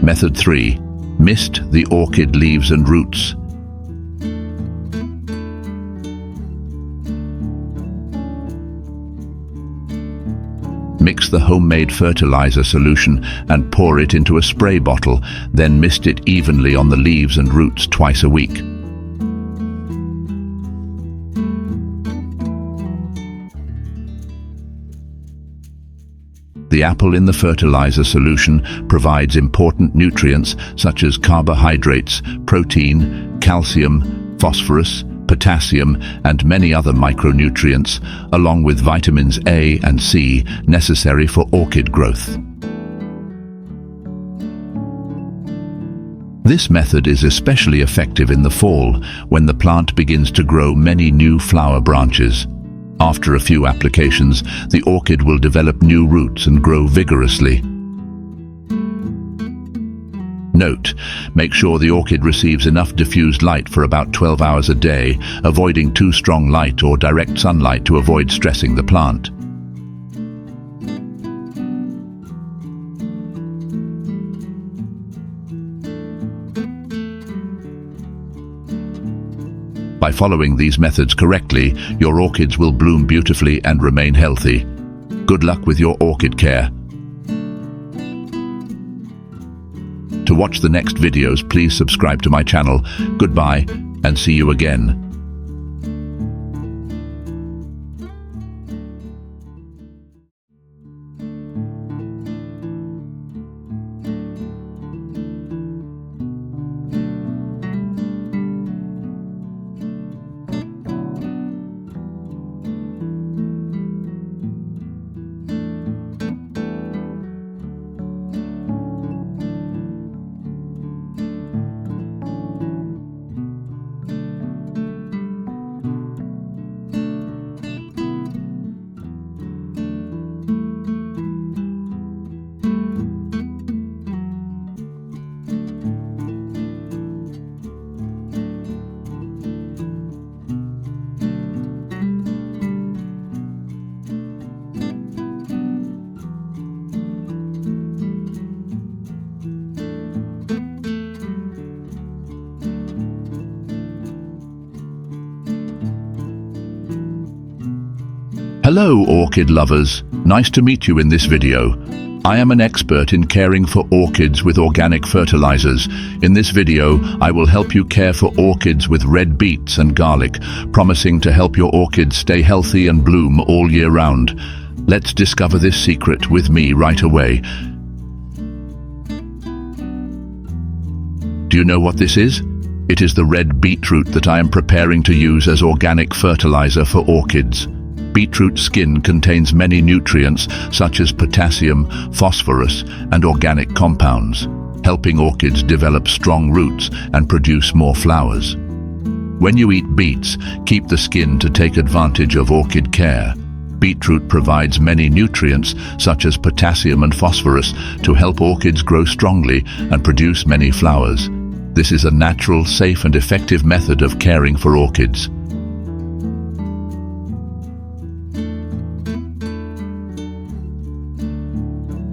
Method 3. Mist the orchid leaves and roots. Mix the homemade fertilizer solution and pour it into a spray bottle, then mist it evenly on the leaves and roots twice a week. The apple in the fertilizer solution provides important nutrients such as carbohydrates, protein, calcium, phosphorus, potassium, and many other micronutrients, along with vitamins A and C necessary for orchid growth. This method is especially effective in the fall when the plant begins to grow many new flower branches. After a few applications, the orchid will develop new roots and grow vigorously. Note: make sure the orchid receives enough diffused light for about 12 hours a day, avoiding too strong light or direct sunlight to avoid stressing the plant. By following these methods correctly, your orchids will bloom beautifully and remain healthy. Good luck with your orchid care. To watch the next videos, please subscribe to my channel. Goodbye, and see you again. Hello orchid lovers, nice to meet you in this video. I am an expert in caring for orchids with organic fertilizers. In this video, I will help you care for orchids with red beets and garlic, promising to help your orchids stay healthy and bloom all year round. Let's discover this secret with me right away. Do you know what this is? It is the red beetroot that I am preparing to use as organic fertilizer for orchids. Beetroot skin contains many nutrients such as potassium, phosphorus, and organic compounds, helping orchids develop strong roots and produce more flowers. When you eat beets, keep the skin to take advantage of orchid care. Beetroot provides many nutrients such as potassium and phosphorus to help orchids grow strongly and produce many flowers. This is a natural, safe and effective method of caring for orchids.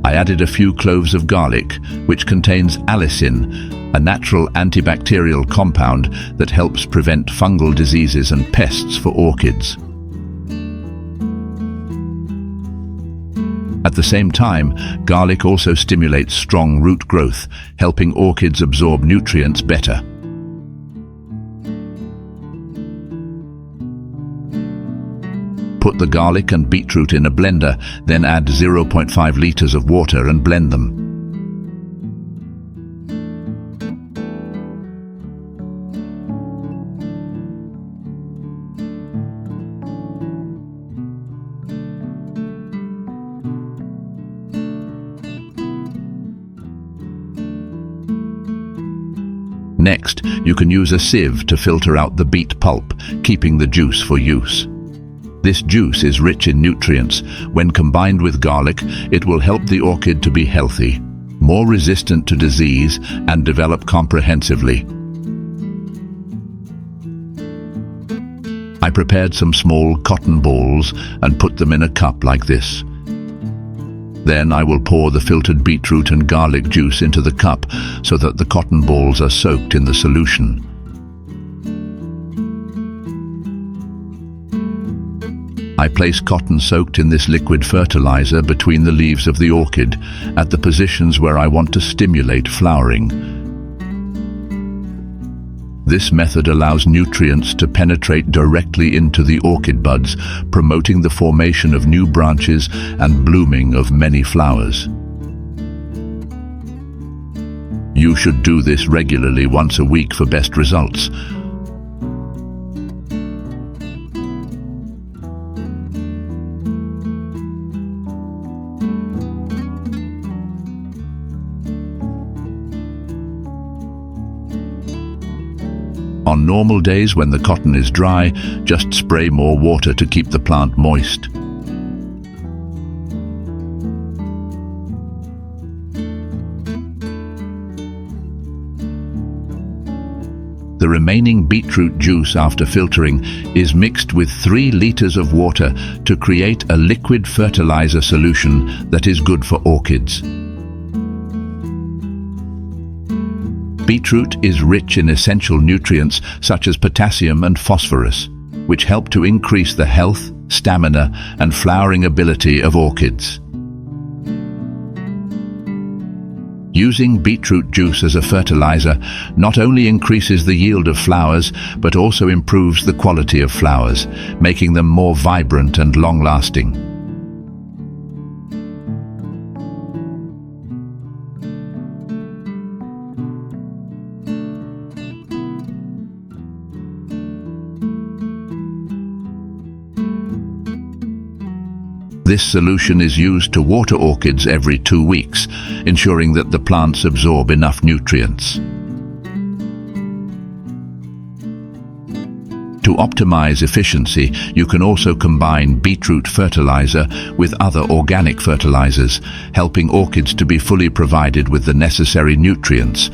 I added a few cloves of garlic, which contains allicin, a natural antibacterial compound that helps prevent fungal diseases and pests for orchids. At the same time, garlic also stimulates strong root growth, helping orchids absorb nutrients better. Put the garlic and beetroot in a blender, then add 0.5 liters of water and blend them. Next, you can use a sieve to filter out the beet pulp, keeping the juice for use. This juice is rich in nutrients. When combined with garlic, it will help the orchid to be healthy, more resistant to disease, and develop comprehensively. I prepared some small cotton balls and put them in a cup like this. Then I will pour the filtered beetroot and garlic juice into the cup so that the cotton balls are soaked in the solution. I place cotton soaked in this liquid fertilizer between the leaves of the orchid at the positions where I want to stimulate flowering. This method allows nutrients to penetrate directly into the orchid buds, promoting the formation of new branches and blooming of many flowers. You should do this regularly once a week for best results. On normal days when the cotton is dry, just spray more water to keep the plant moist. The remaining beetroot juice after filtering is mixed with 3 liters of water to create a liquid fertilizer solution that is good for orchids. Beetroot is rich in essential nutrients such as potassium and phosphorus, which help to increase the health, stamina, and flowering ability of orchids. Using beetroot juice as a fertilizer not only increases the yield of flowers, but also improves the quality of flowers, making them more vibrant and long-lasting. This solution is used to water orchids every 2 weeks, ensuring that the plants absorb enough nutrients. To optimize efficiency, you can also combine beetroot fertilizer with other organic fertilizers, helping orchids to be fully provided with the necessary nutrients.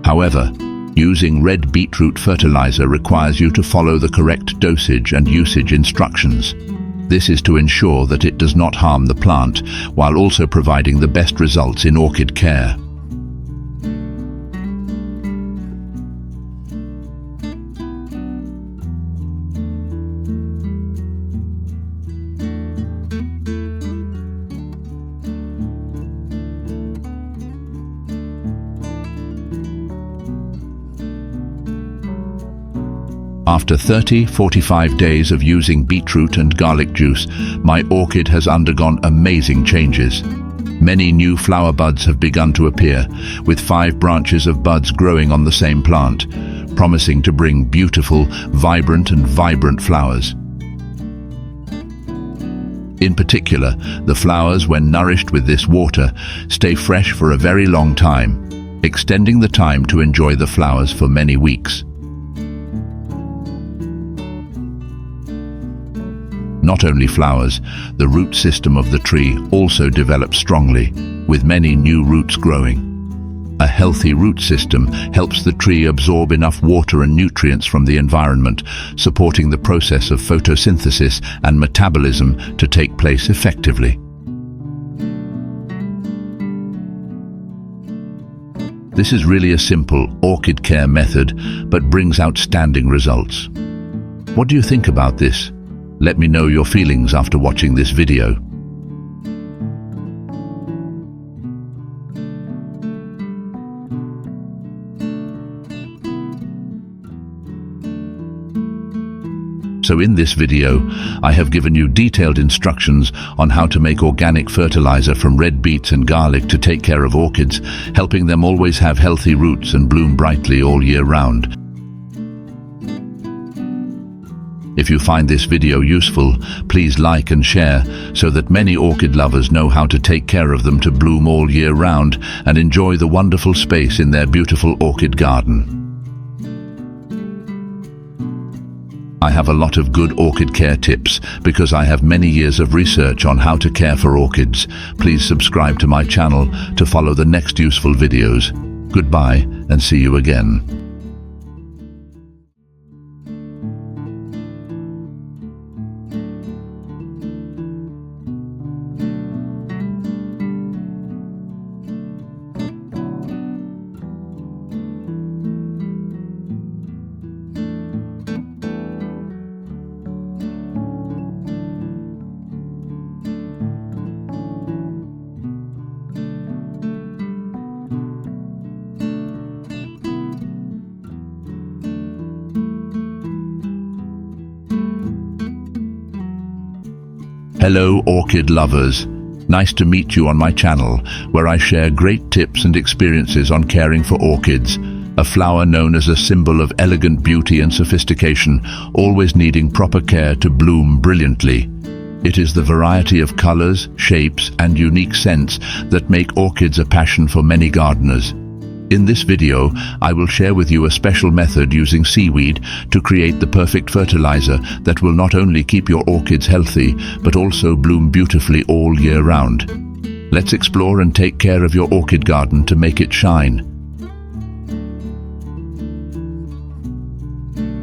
However, using red beetroot fertilizer requires you to follow the correct dosage and usage instructions. This is to ensure that it does not harm the plant, while also providing the best results in orchid care. After 30-45 days of using beetroot and garlic juice, my orchid has undergone amazing changes. Many new flower buds have begun to appear, with 5 branches of buds growing on the same plant, promising to bring beautiful, vibrant flowers. In particular, the flowers, when nourished with this water, stay fresh for a very long time, extending the time to enjoy the flowers for many weeks. Not only flowers, the root system of the tree also develops strongly, with many new roots growing. A healthy root system helps the tree absorb enough water and nutrients from the environment, supporting the process of photosynthesis and metabolism to take place effectively. This is really a simple orchid care method, but brings outstanding results. What do you think about this? Let me know your feelings after watching this video. So in this video, I have given you detailed instructions on how to make organic fertilizer from red beets and garlic to take care of orchids, helping them always have healthy roots and bloom brightly all year round. If you find this video useful, please like and share so that many orchid lovers know how to take care of them to bloom all year round and enjoy the wonderful space in their beautiful orchid garden. I have a lot of good orchid care tips because I have many years of research on how to care for orchids. Please subscribe to my channel to follow the next useful videos. Goodbye and see you again. Hello orchid lovers, nice to meet you on my channel where I share great tips and experiences on caring for orchids, a flower known as a symbol of elegant beauty and sophistication, always needing proper care to bloom brilliantly. It is the variety of colors, shapes and unique scents that make orchids a passion for many gardeners. In this video, I will share with you a special method using seaweed to create the perfect fertilizer that will not only keep your orchids healthy, but also bloom beautifully all year round. Let's explore and take care of your orchid garden to make it shine.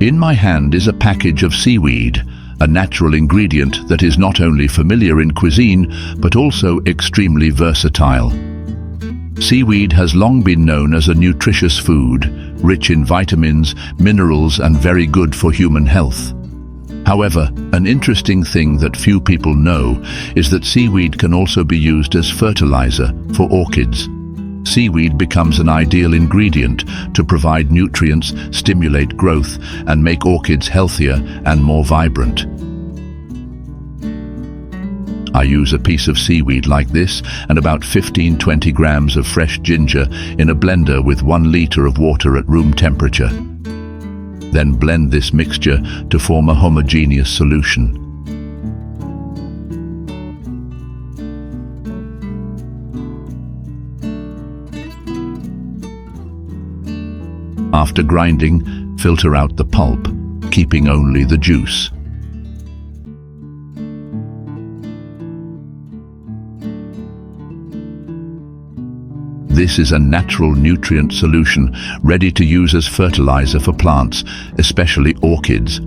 In my hand is a package of seaweed, a natural ingredient that is not only familiar in cuisine, but also extremely versatile. Seaweed has long been known as a nutritious food, rich in vitamins, minerals, and very good for human health. However, an interesting thing that few people know is that seaweed can also be used as fertilizer for orchids. Seaweed becomes an ideal ingredient to provide nutrients, stimulate growth, and make orchids healthier and more vibrant. I use a piece of seaweed like this and about 15-20 grams of fresh ginger in a blender with 1 liter of water at room temperature. Then blend this mixture to form a homogeneous solution. After grinding, filter out the pulp, keeping only the juice. This is a natural nutrient solution ready to use as fertilizer for plants, especially orchids.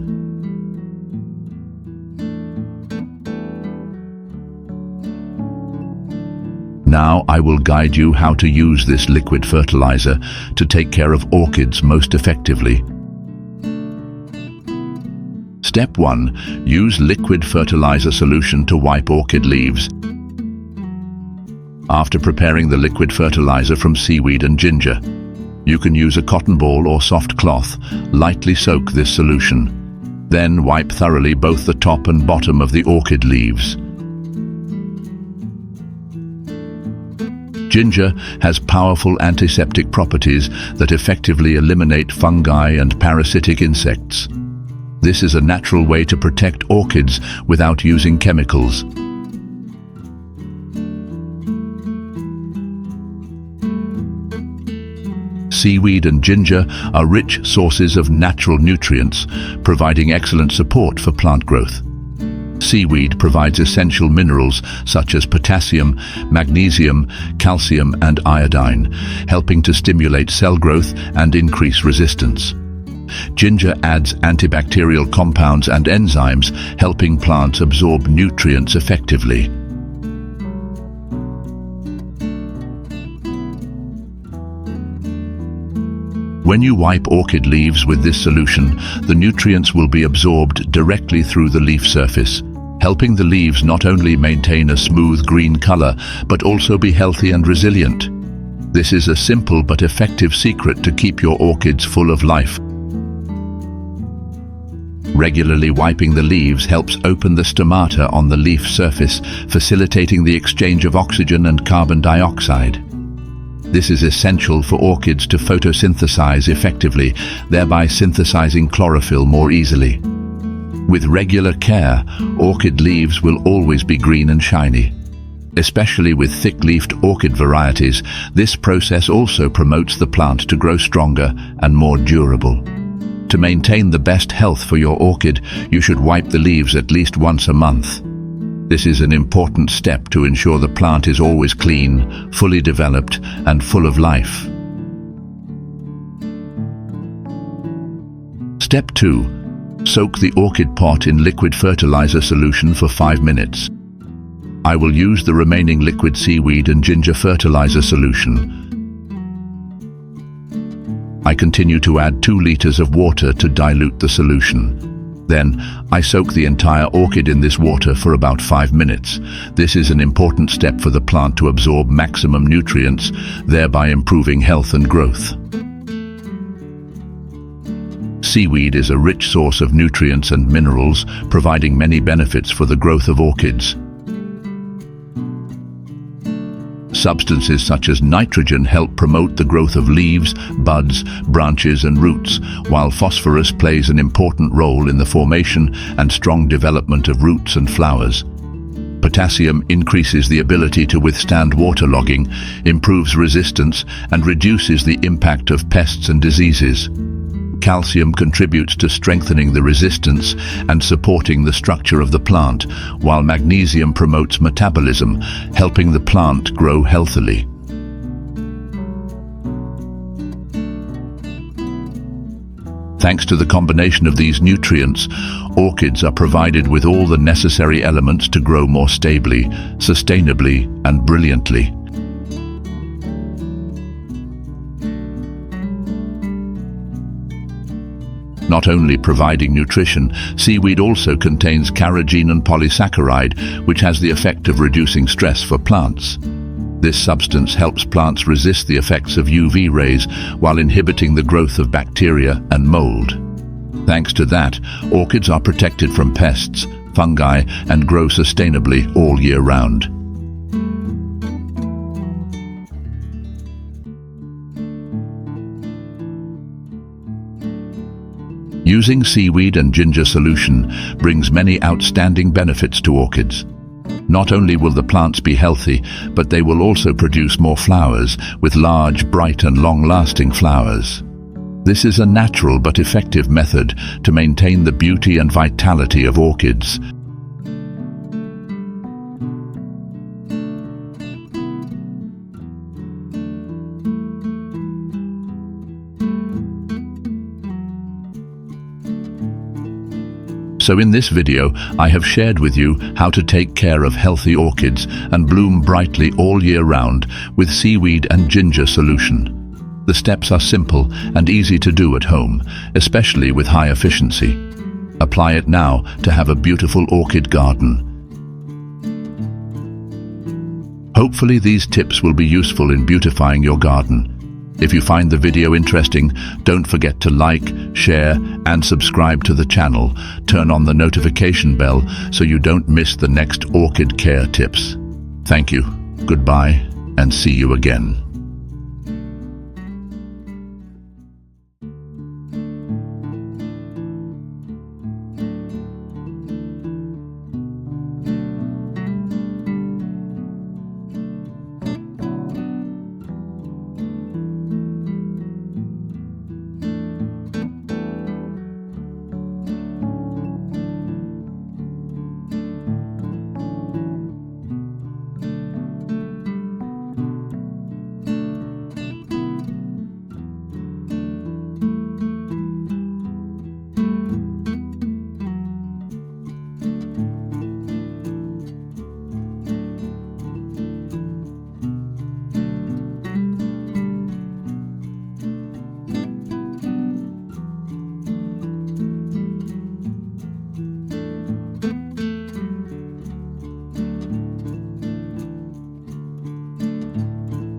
Now I will guide you how to use this liquid fertilizer to take care of orchids most effectively. Step 1. Use liquid fertilizer solution to wipe orchid leaves. After preparing the liquid fertilizer from seaweed and ginger, you can use a cotton ball or soft cloth, lightly soak this solution. Then wipe thoroughly both the top and bottom of the orchid leaves. Ginger has powerful antiseptic properties that effectively eliminate fungi and parasitic insects. This is a natural way to protect orchids without using chemicals. Seaweed and ginger are rich sources of natural nutrients, providing excellent support for plant growth. Seaweed provides essential minerals such as potassium, magnesium, calcium, and iodine, helping to stimulate cell growth and increase resistance. Ginger adds antibacterial compounds and enzymes, helping plants absorb nutrients effectively. When you wipe orchid leaves with this solution, the nutrients will be absorbed directly through the leaf surface, helping the leaves not only maintain a smooth green color, but also be healthy and resilient. This is a simple but effective secret to keep your orchids full of life. Regularly wiping the leaves helps open the stomata on the leaf surface, facilitating the exchange of oxygen and carbon dioxide. This is essential for orchids to photosynthesize effectively, thereby synthesizing chlorophyll more easily. With regular care, orchid leaves will always be green and shiny. Especially with thick-leafed orchid varieties, this process also promotes the plant to grow stronger and more durable. To maintain the best health for your orchid, you should wipe the leaves at least once a month. This is an important step to ensure the plant is always clean, fully developed, and full of life. Step 2. Soak the orchid pot in liquid fertilizer solution for 5 minutes. I will use the remaining liquid seaweed and ginger fertilizer solution. I continue to add 2 liters of water to dilute the solution. Then, I soak the entire orchid in this water for about 5 minutes. This is an important step for the plant to absorb maximum nutrients, thereby improving health and growth. Seaweed is a rich source of nutrients and minerals, providing many benefits for the growth of orchids. Substances such as nitrogen help promote the growth of leaves, buds, branches, and roots, while phosphorus plays an important role in the formation and strong development of roots and flowers. Potassium increases the ability to withstand waterlogging, improves resistance, and reduces the impact of pests and diseases. Calcium contributes to strengthening the resistance and supporting the structure of the plant, while magnesium promotes metabolism, helping the plant grow healthily. Thanks to the combination of these nutrients, orchids are provided with all the necessary elements to grow more stably, sustainably, and brilliantly. Not only providing nutrition, seaweed also contains carrageenan and polysaccharide, which has the effect of reducing stress for plants. This substance helps plants resist the effects of UV rays while inhibiting the growth of bacteria and mold. Thanks to that, orchids are protected from pests, fungi, and grow sustainably all year round. Using seaweed and ginger solution brings many outstanding benefits to orchids. Not only will the plants be healthy, but they will also produce more flowers, with large, bright and long-lasting flowers. This is a natural but effective method to maintain the beauty and vitality of orchids. So in this video, I have shared with you how to take care of healthy orchids and bloom brightly all year round with seaweed and ginger solution. The steps are simple and easy to do at home, especially with high efficiency. Apply it now to have a beautiful orchid garden. Hopefully these tips will be useful in beautifying your garden. If you find the video interesting, don't forget to like, share, and subscribe to the channel. Turn on the notification bell so you don't miss the next orchid care tips. Thank you, goodbye, and see you again.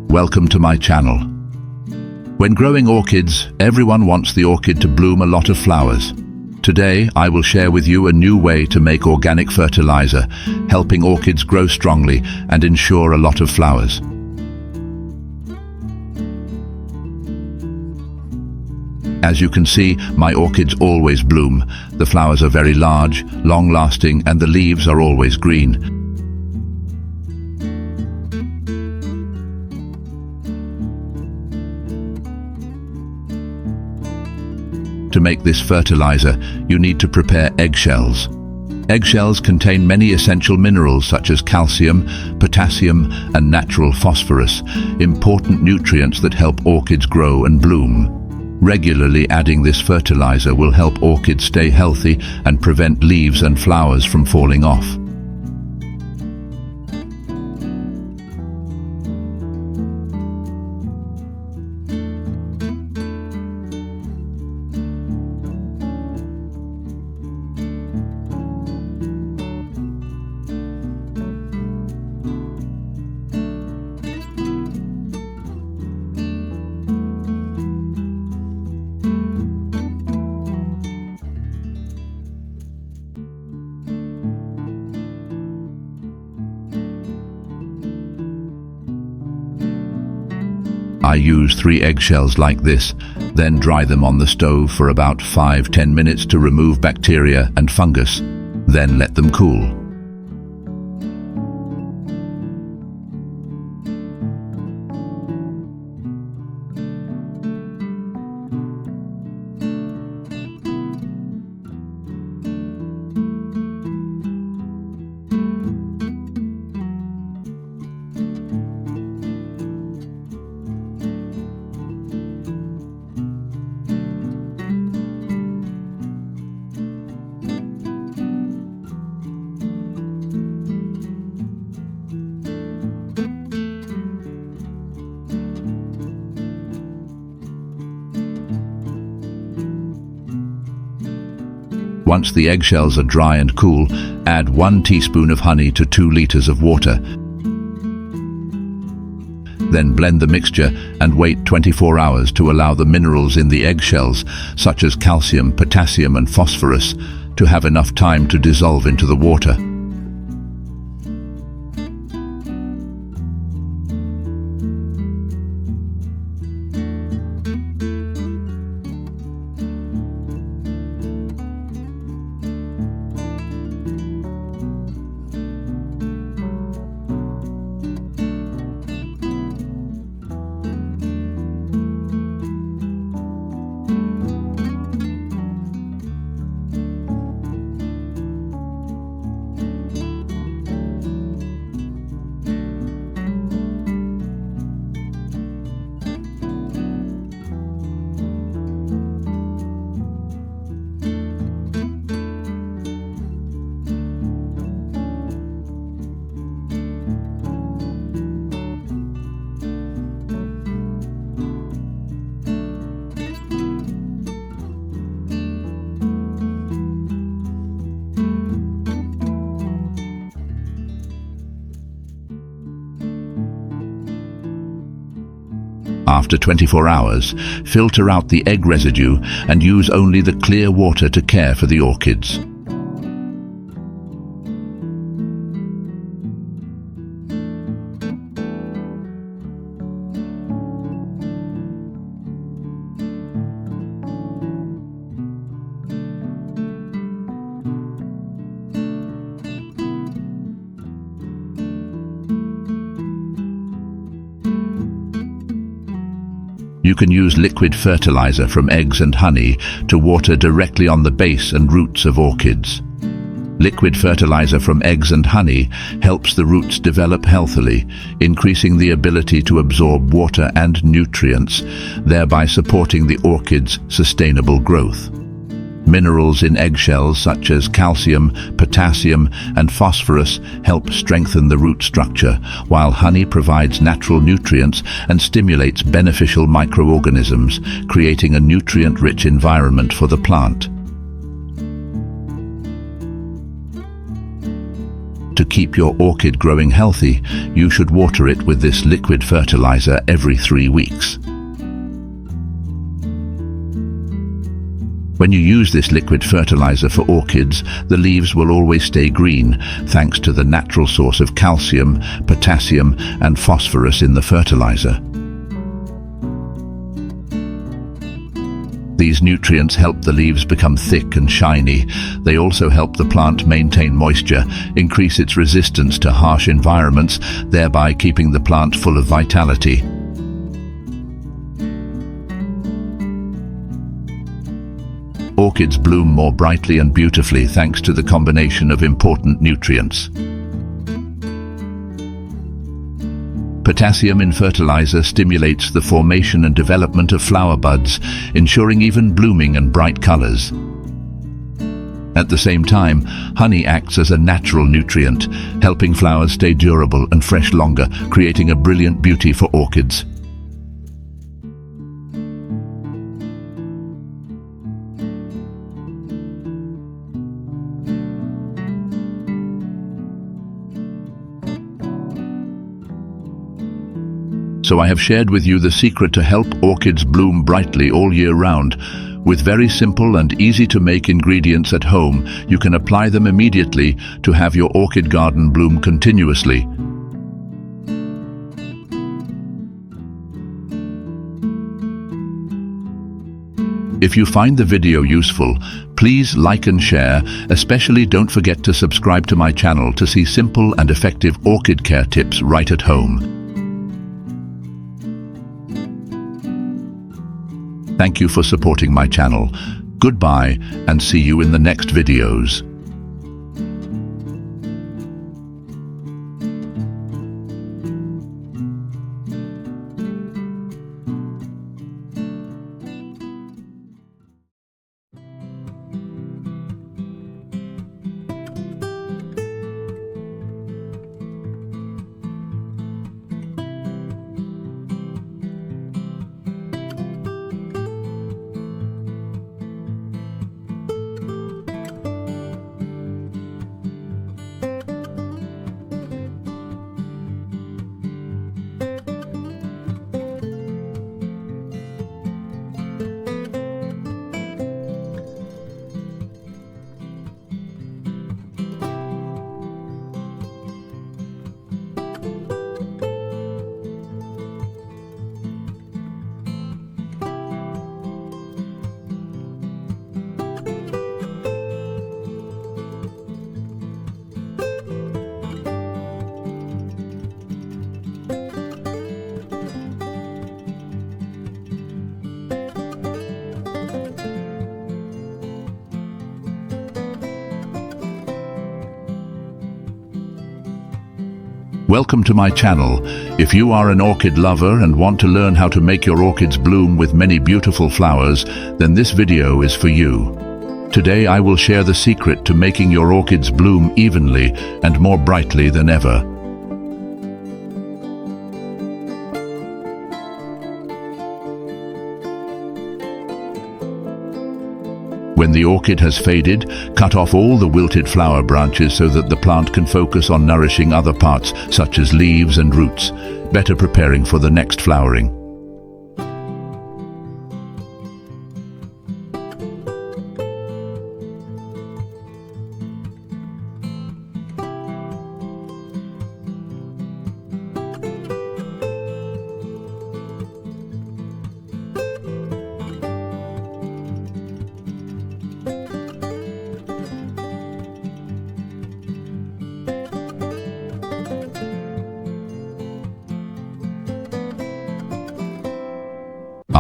Welcome to my channel. When growing orchids, everyone wants the orchid to bloom a lot of flowers. Today, I will share with you a new way to make organic fertilizer, helping orchids grow strongly and ensure a lot of flowers. As you can see, my orchids always bloom. The flowers are very large, long-lasting, and the leaves are always green. To make this fertilizer, you need to prepare eggshells. Eggshells contain many essential minerals such as calcium, potassium, and natural phosphorus, important nutrients that help orchids grow and bloom. Regularly adding this fertilizer will help orchids stay healthy and prevent leaves and flowers from falling off. I use 3 eggshells like this, then dry them on the stove for about 5–10 minutes to remove bacteria and fungus. Then let them cool. Once the eggshells are dry and cool, add 1 teaspoon of honey to 2 liters of water. Then blend the mixture and wait 24 hours to allow the minerals in the eggshells, such as calcium, potassium, and phosphorus, to have enough time to dissolve into the water. After 24 hours, filter out the egg residue and use only the clear water to care for the orchids. You can use liquid fertilizer from eggs and honey to water directly on the base and roots of orchids. Liquid fertilizer from eggs and honey helps the roots develop healthily, increasing the ability to absorb water and nutrients, thereby supporting the orchid's sustainable growth. Minerals in eggshells such as calcium, potassium, and phosphorus help strengthen the root structure, while honey provides natural nutrients and stimulates beneficial microorganisms, creating a nutrient-rich environment for the plant. To keep your orchid growing healthy, you should water it with this liquid fertilizer every 3 weeks. When you use this liquid fertilizer for orchids, the leaves will always stay green, thanks to the natural source of calcium, potassium, and phosphorus in the fertilizer. These nutrients help the leaves become thick and shiny. They also help the plant maintain moisture, increase its resistance to harsh environments, thereby keeping the plant full of vitality. Orchids bloom more brightly and beautifully thanks to the combination of important nutrients. Potassium in fertilizer stimulates the formation and development of flower buds, ensuring even blooming and bright colors. At the same time, honey acts as a natural nutrient, helping flowers stay durable and fresh longer, creating a brilliant beauty for orchids. So I have shared with you the secret to help orchids bloom brightly all year round. With very simple and easy to make ingredients at home, you can apply them immediately to have your orchid garden bloom continuously. If you find the video useful, please like and share. Especially don't forget to subscribe to my channel to see simple and effective orchid care tips right at home. Thank you for supporting my channel. Goodbye and see you in the next videos. Welcome to my channel. If you are an orchid lover and want to learn how to make your orchids bloom with many beautiful flowers, then this video is for you. Today I will share the secret to making your orchids bloom evenly and more brightly than ever. When the orchid has faded, cut off all the wilted flower branches so that the plant can focus on nourishing other parts, such as leaves and roots, better preparing for the next flowering.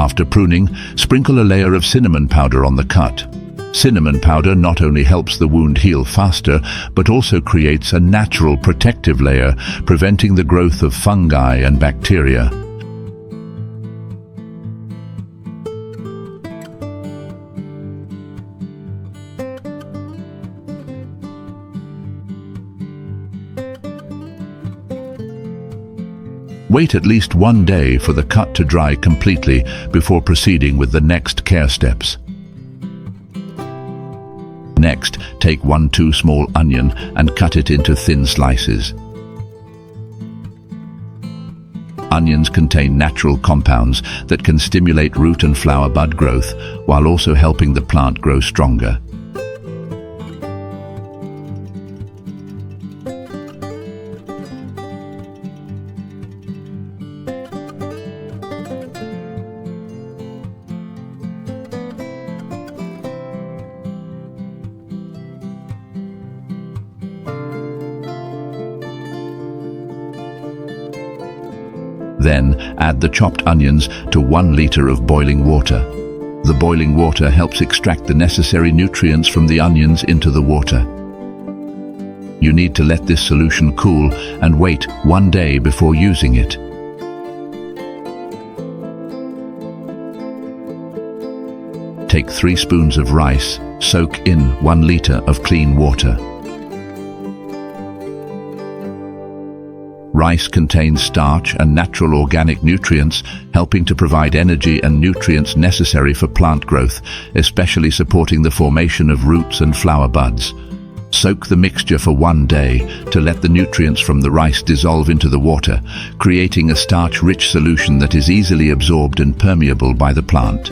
After pruning, sprinkle a layer of cinnamon powder on the cut. Cinnamon powder not only helps the wound heal faster, but also creates a natural protective layer, preventing the growth of fungi and bacteria. Wait at least 1 day for the cut to dry completely before proceeding with the next care steps. Next, take 1 small onion and cut it into thin slices. Onions contain natural compounds that can stimulate root and flower bud growth while also helping the plant grow stronger. Then add the chopped onions to 1 liter of boiling water. The boiling water helps extract the necessary nutrients from the onions into the water. You need to let this solution cool and wait 1 day before using it. Take 3 spoons of rice, soak in 1 liter of clean water. Rice contains starch and natural organic nutrients, helping to provide energy and nutrients necessary for plant growth, especially supporting the formation of roots and flower buds. Soak the mixture for 1 day to let the nutrients from the rice dissolve into the water, creating a starch-rich solution that is easily absorbed and permeable by the plant.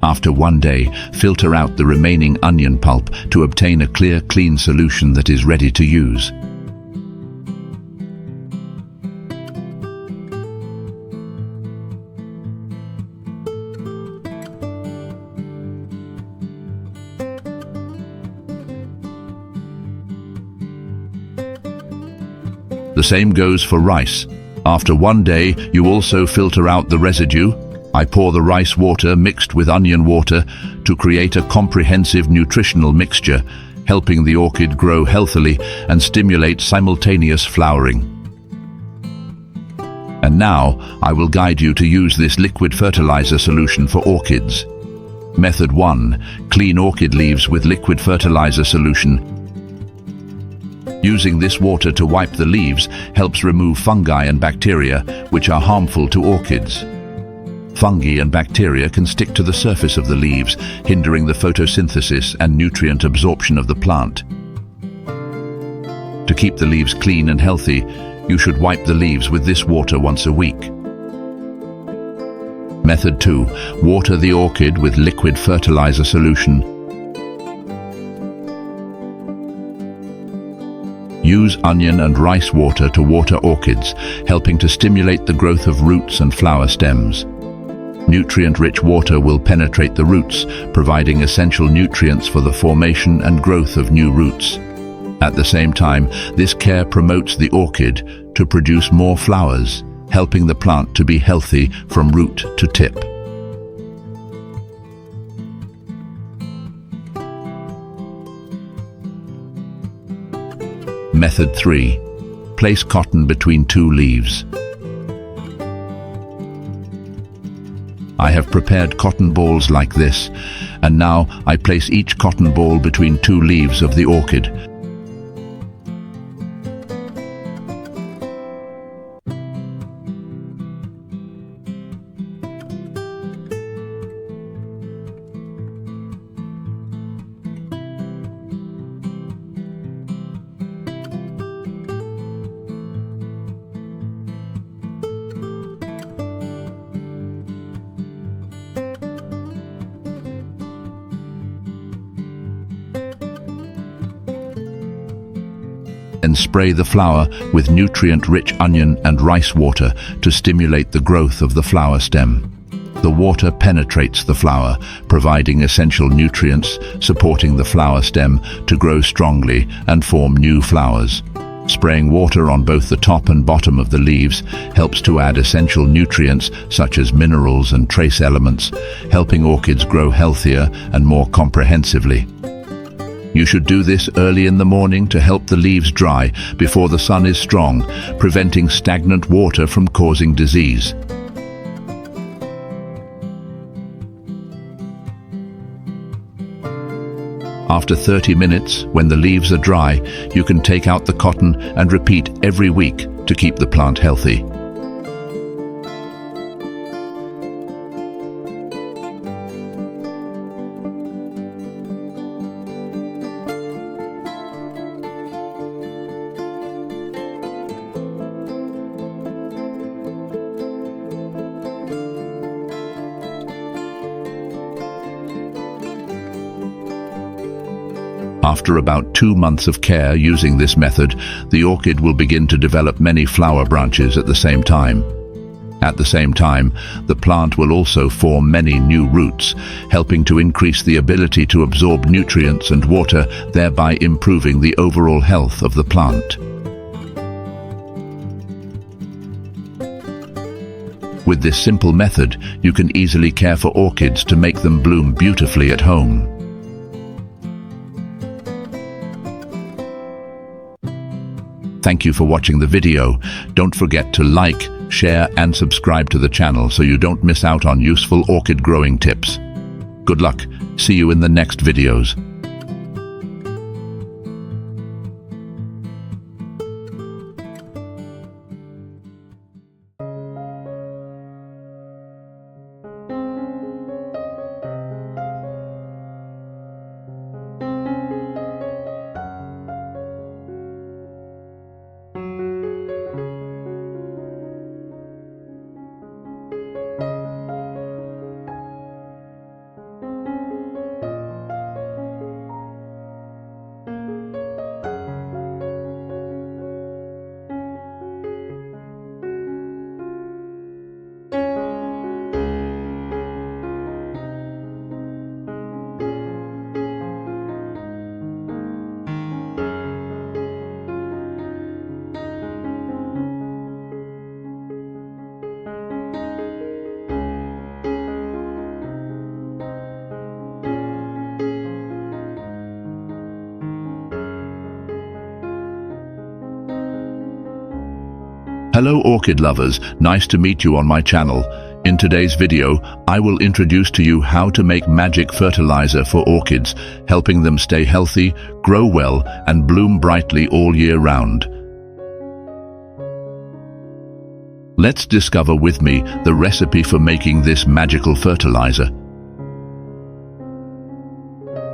After 1 day, filter out the remaining onion pulp to obtain a clear, clean solution that is ready to use. The same goes for rice. After 1 day, you also filter out the residue. I pour the rice water mixed with onion water to create a comprehensive nutritional mixture, helping the orchid grow healthily and stimulate simultaneous flowering. And now, I will guide you to use this liquid fertilizer solution for orchids. Method 1. Clean orchid leaves with liquid fertilizer solution. Using this water to wipe the leaves helps remove fungi and bacteria, which are harmful to orchids. Fungi and bacteria can stick to the surface of the leaves, hindering the photosynthesis and nutrient absorption of the plant. To keep the leaves clean and healthy, you should wipe the leaves with this water once a week. Method 2. Water the orchid with liquid fertilizer solution. Use onion and rice water to water orchids, helping to stimulate the growth of roots and flower stems. Nutrient-rich water will penetrate the roots, providing essential nutrients for the formation and growth of new roots. At the same time, this care promotes the orchid to produce more flowers, helping the plant to be healthy from root to tip. Method 3. Place cotton between 2 leaves. I have prepared cotton balls like this, and now I place each cotton ball between 2 leaves of the orchid. And spray the flower with nutrient-rich onion and rice water to stimulate the growth of the flower stem. The water penetrates the flower, providing essential nutrients, supporting the flower stem to grow strongly and form new flowers. Spraying water on both the top and bottom of the leaves helps to add essential nutrients such as minerals and trace elements, helping orchids grow healthier and more comprehensively. You should do this early in the morning to help the leaves dry before the sun is strong, preventing stagnant water from causing disease. After 30 minutes, when the leaves are dry, you can take out the cotton and repeat every week to keep the plant healthy. After about 2 months of care using this method, the orchid will begin to develop many flower branches at the same time. At the same time, the plant will also form many new roots, helping to increase the ability to absorb nutrients and water, thereby improving the overall health of the plant. With this simple method, you can easily care for orchids to make them bloom beautifully at home. Thank you for watching the video. Don't forget to like, share and subscribe to the channel so you don't miss out on useful orchid growing tips. Good luck. See you in the next videos. Hello orchid lovers, nice to meet you on my channel. In today's video, I will introduce to you how to make magic fertilizer for orchids, helping them stay healthy, grow well, and bloom brightly all year round. Let's discover with me the recipe for making this magical fertilizer.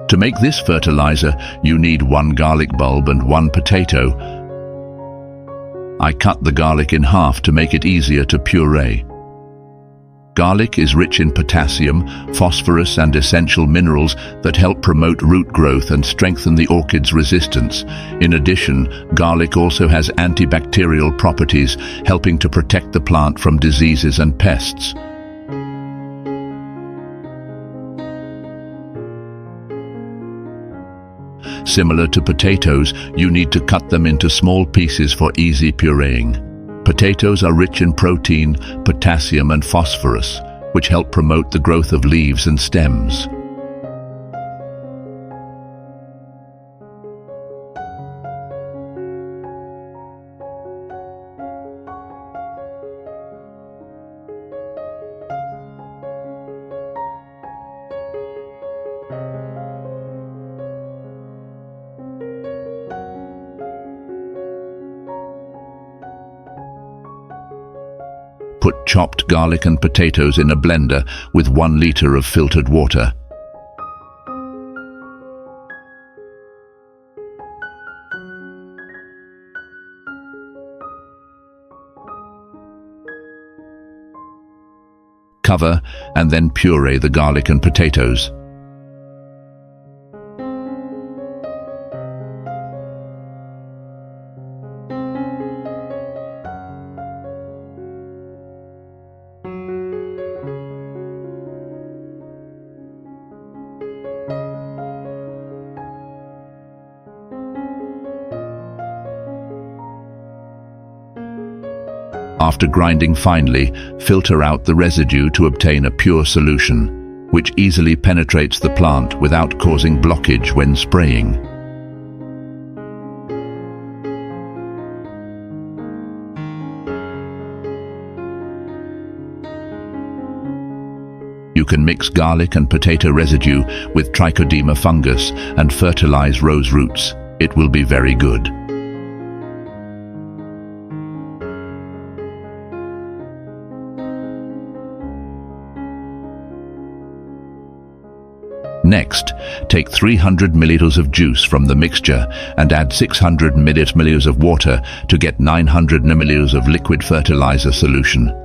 To make this fertilizer, you need 1 garlic bulb and 1 potato. I cut the garlic in half to make it easier to puree. Garlic is rich in potassium, phosphorus and essential minerals that help promote root growth and strengthen the orchid's resistance. In addition, garlic also has antibacterial properties, helping to protect the plant from diseases and pests. Similar to potatoes, you need to cut them into small pieces for easy pureeing. Potatoes are rich in protein, potassium and phosphorus, which help promote the growth of leaves and stems. Put chopped garlic and potatoes in a blender with 1 liter of filtered water. Cover and then puree the garlic and potatoes. After grinding finely, filter out the residue to obtain a pure solution, which easily penetrates the plant without causing blockage when spraying. You can mix garlic and potato residue with trichoderma fungus and fertilize rose roots. It will be very good. Next, take 300 milliliters of juice from the mixture and add 600 milliliters of water to get 900 milliliters of liquid fertilizer solution.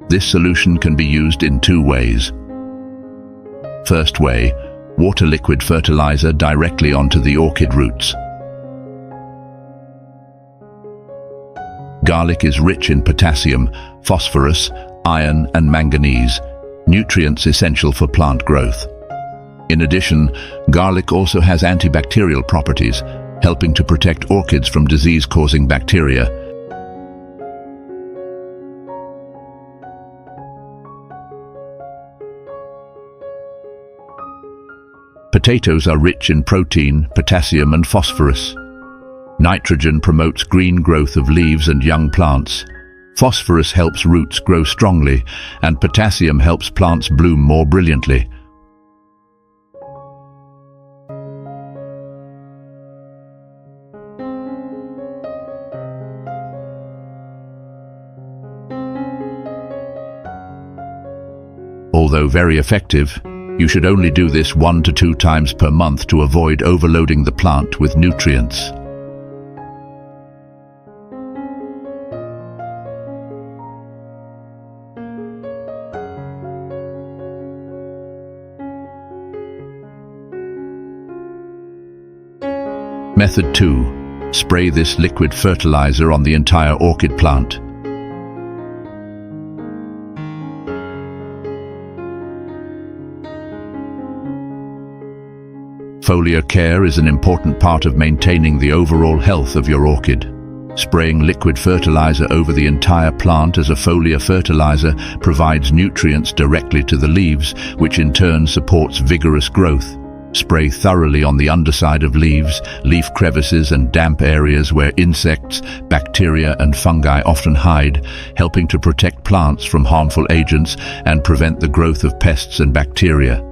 This solution can be used in two ways. First way, water liquid fertilizer directly onto the orchid roots. Garlic is rich in potassium, phosphorus, iron and manganese, nutrients essential for plant growth. In addition, garlic also has antibacterial properties, helping to protect orchids from disease-causing bacteria. Potatoes are rich in protein, potassium and phosphorus. Nitrogen promotes green growth of leaves and young plants. Phosphorus helps roots grow strongly, and potassium helps plants bloom more brilliantly. Although very effective, you should only do this 1 to 2 times per month to avoid overloading the plant with nutrients. Method 2. Spray this liquid fertilizer on the entire orchid plant. Foliar care is an important part of maintaining the overall health of your orchid. Spraying liquid fertilizer over the entire plant as a foliar fertilizer provides nutrients directly to the leaves, which in turn supports vigorous growth. Spray thoroughly on the underside of leaves, leaf crevices and damp areas where insects, bacteria and fungi often hide, helping to protect plants from harmful agents and prevent the growth of pests and bacteria.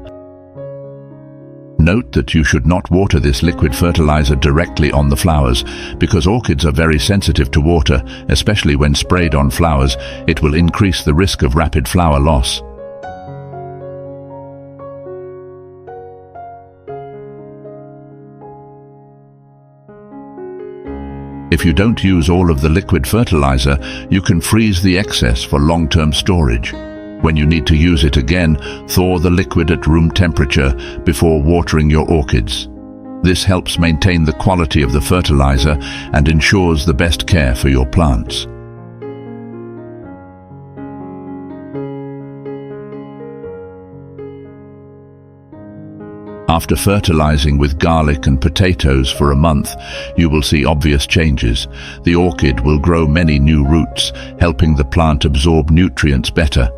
Note that you should not water this liquid fertilizer directly on the flowers, because orchids are very sensitive to water, especially when sprayed on flowers. It will increase the risk of rapid flower loss. If you don't use all of the liquid fertilizer, you can freeze the excess for long-term storage. When you need to use it again, thaw the liquid at room temperature before watering your orchids. This helps maintain the quality of the fertilizer and ensures the best care for your plants. After fertilizing with garlic and potatoes for a month, you will see obvious changes. The orchid will grow many new roots, helping the plant absorb nutrients better.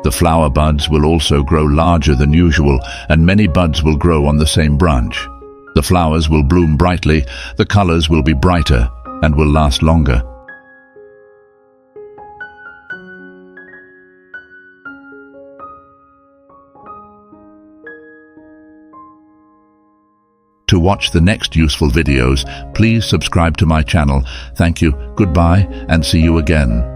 The flower buds will also grow larger than usual, and many buds will grow on the same branch. The flowers will bloom brightly, the colors will be brighter, and will last longer. To watch the next useful videos, please subscribe to my channel. Thank you, goodbye, and see you again.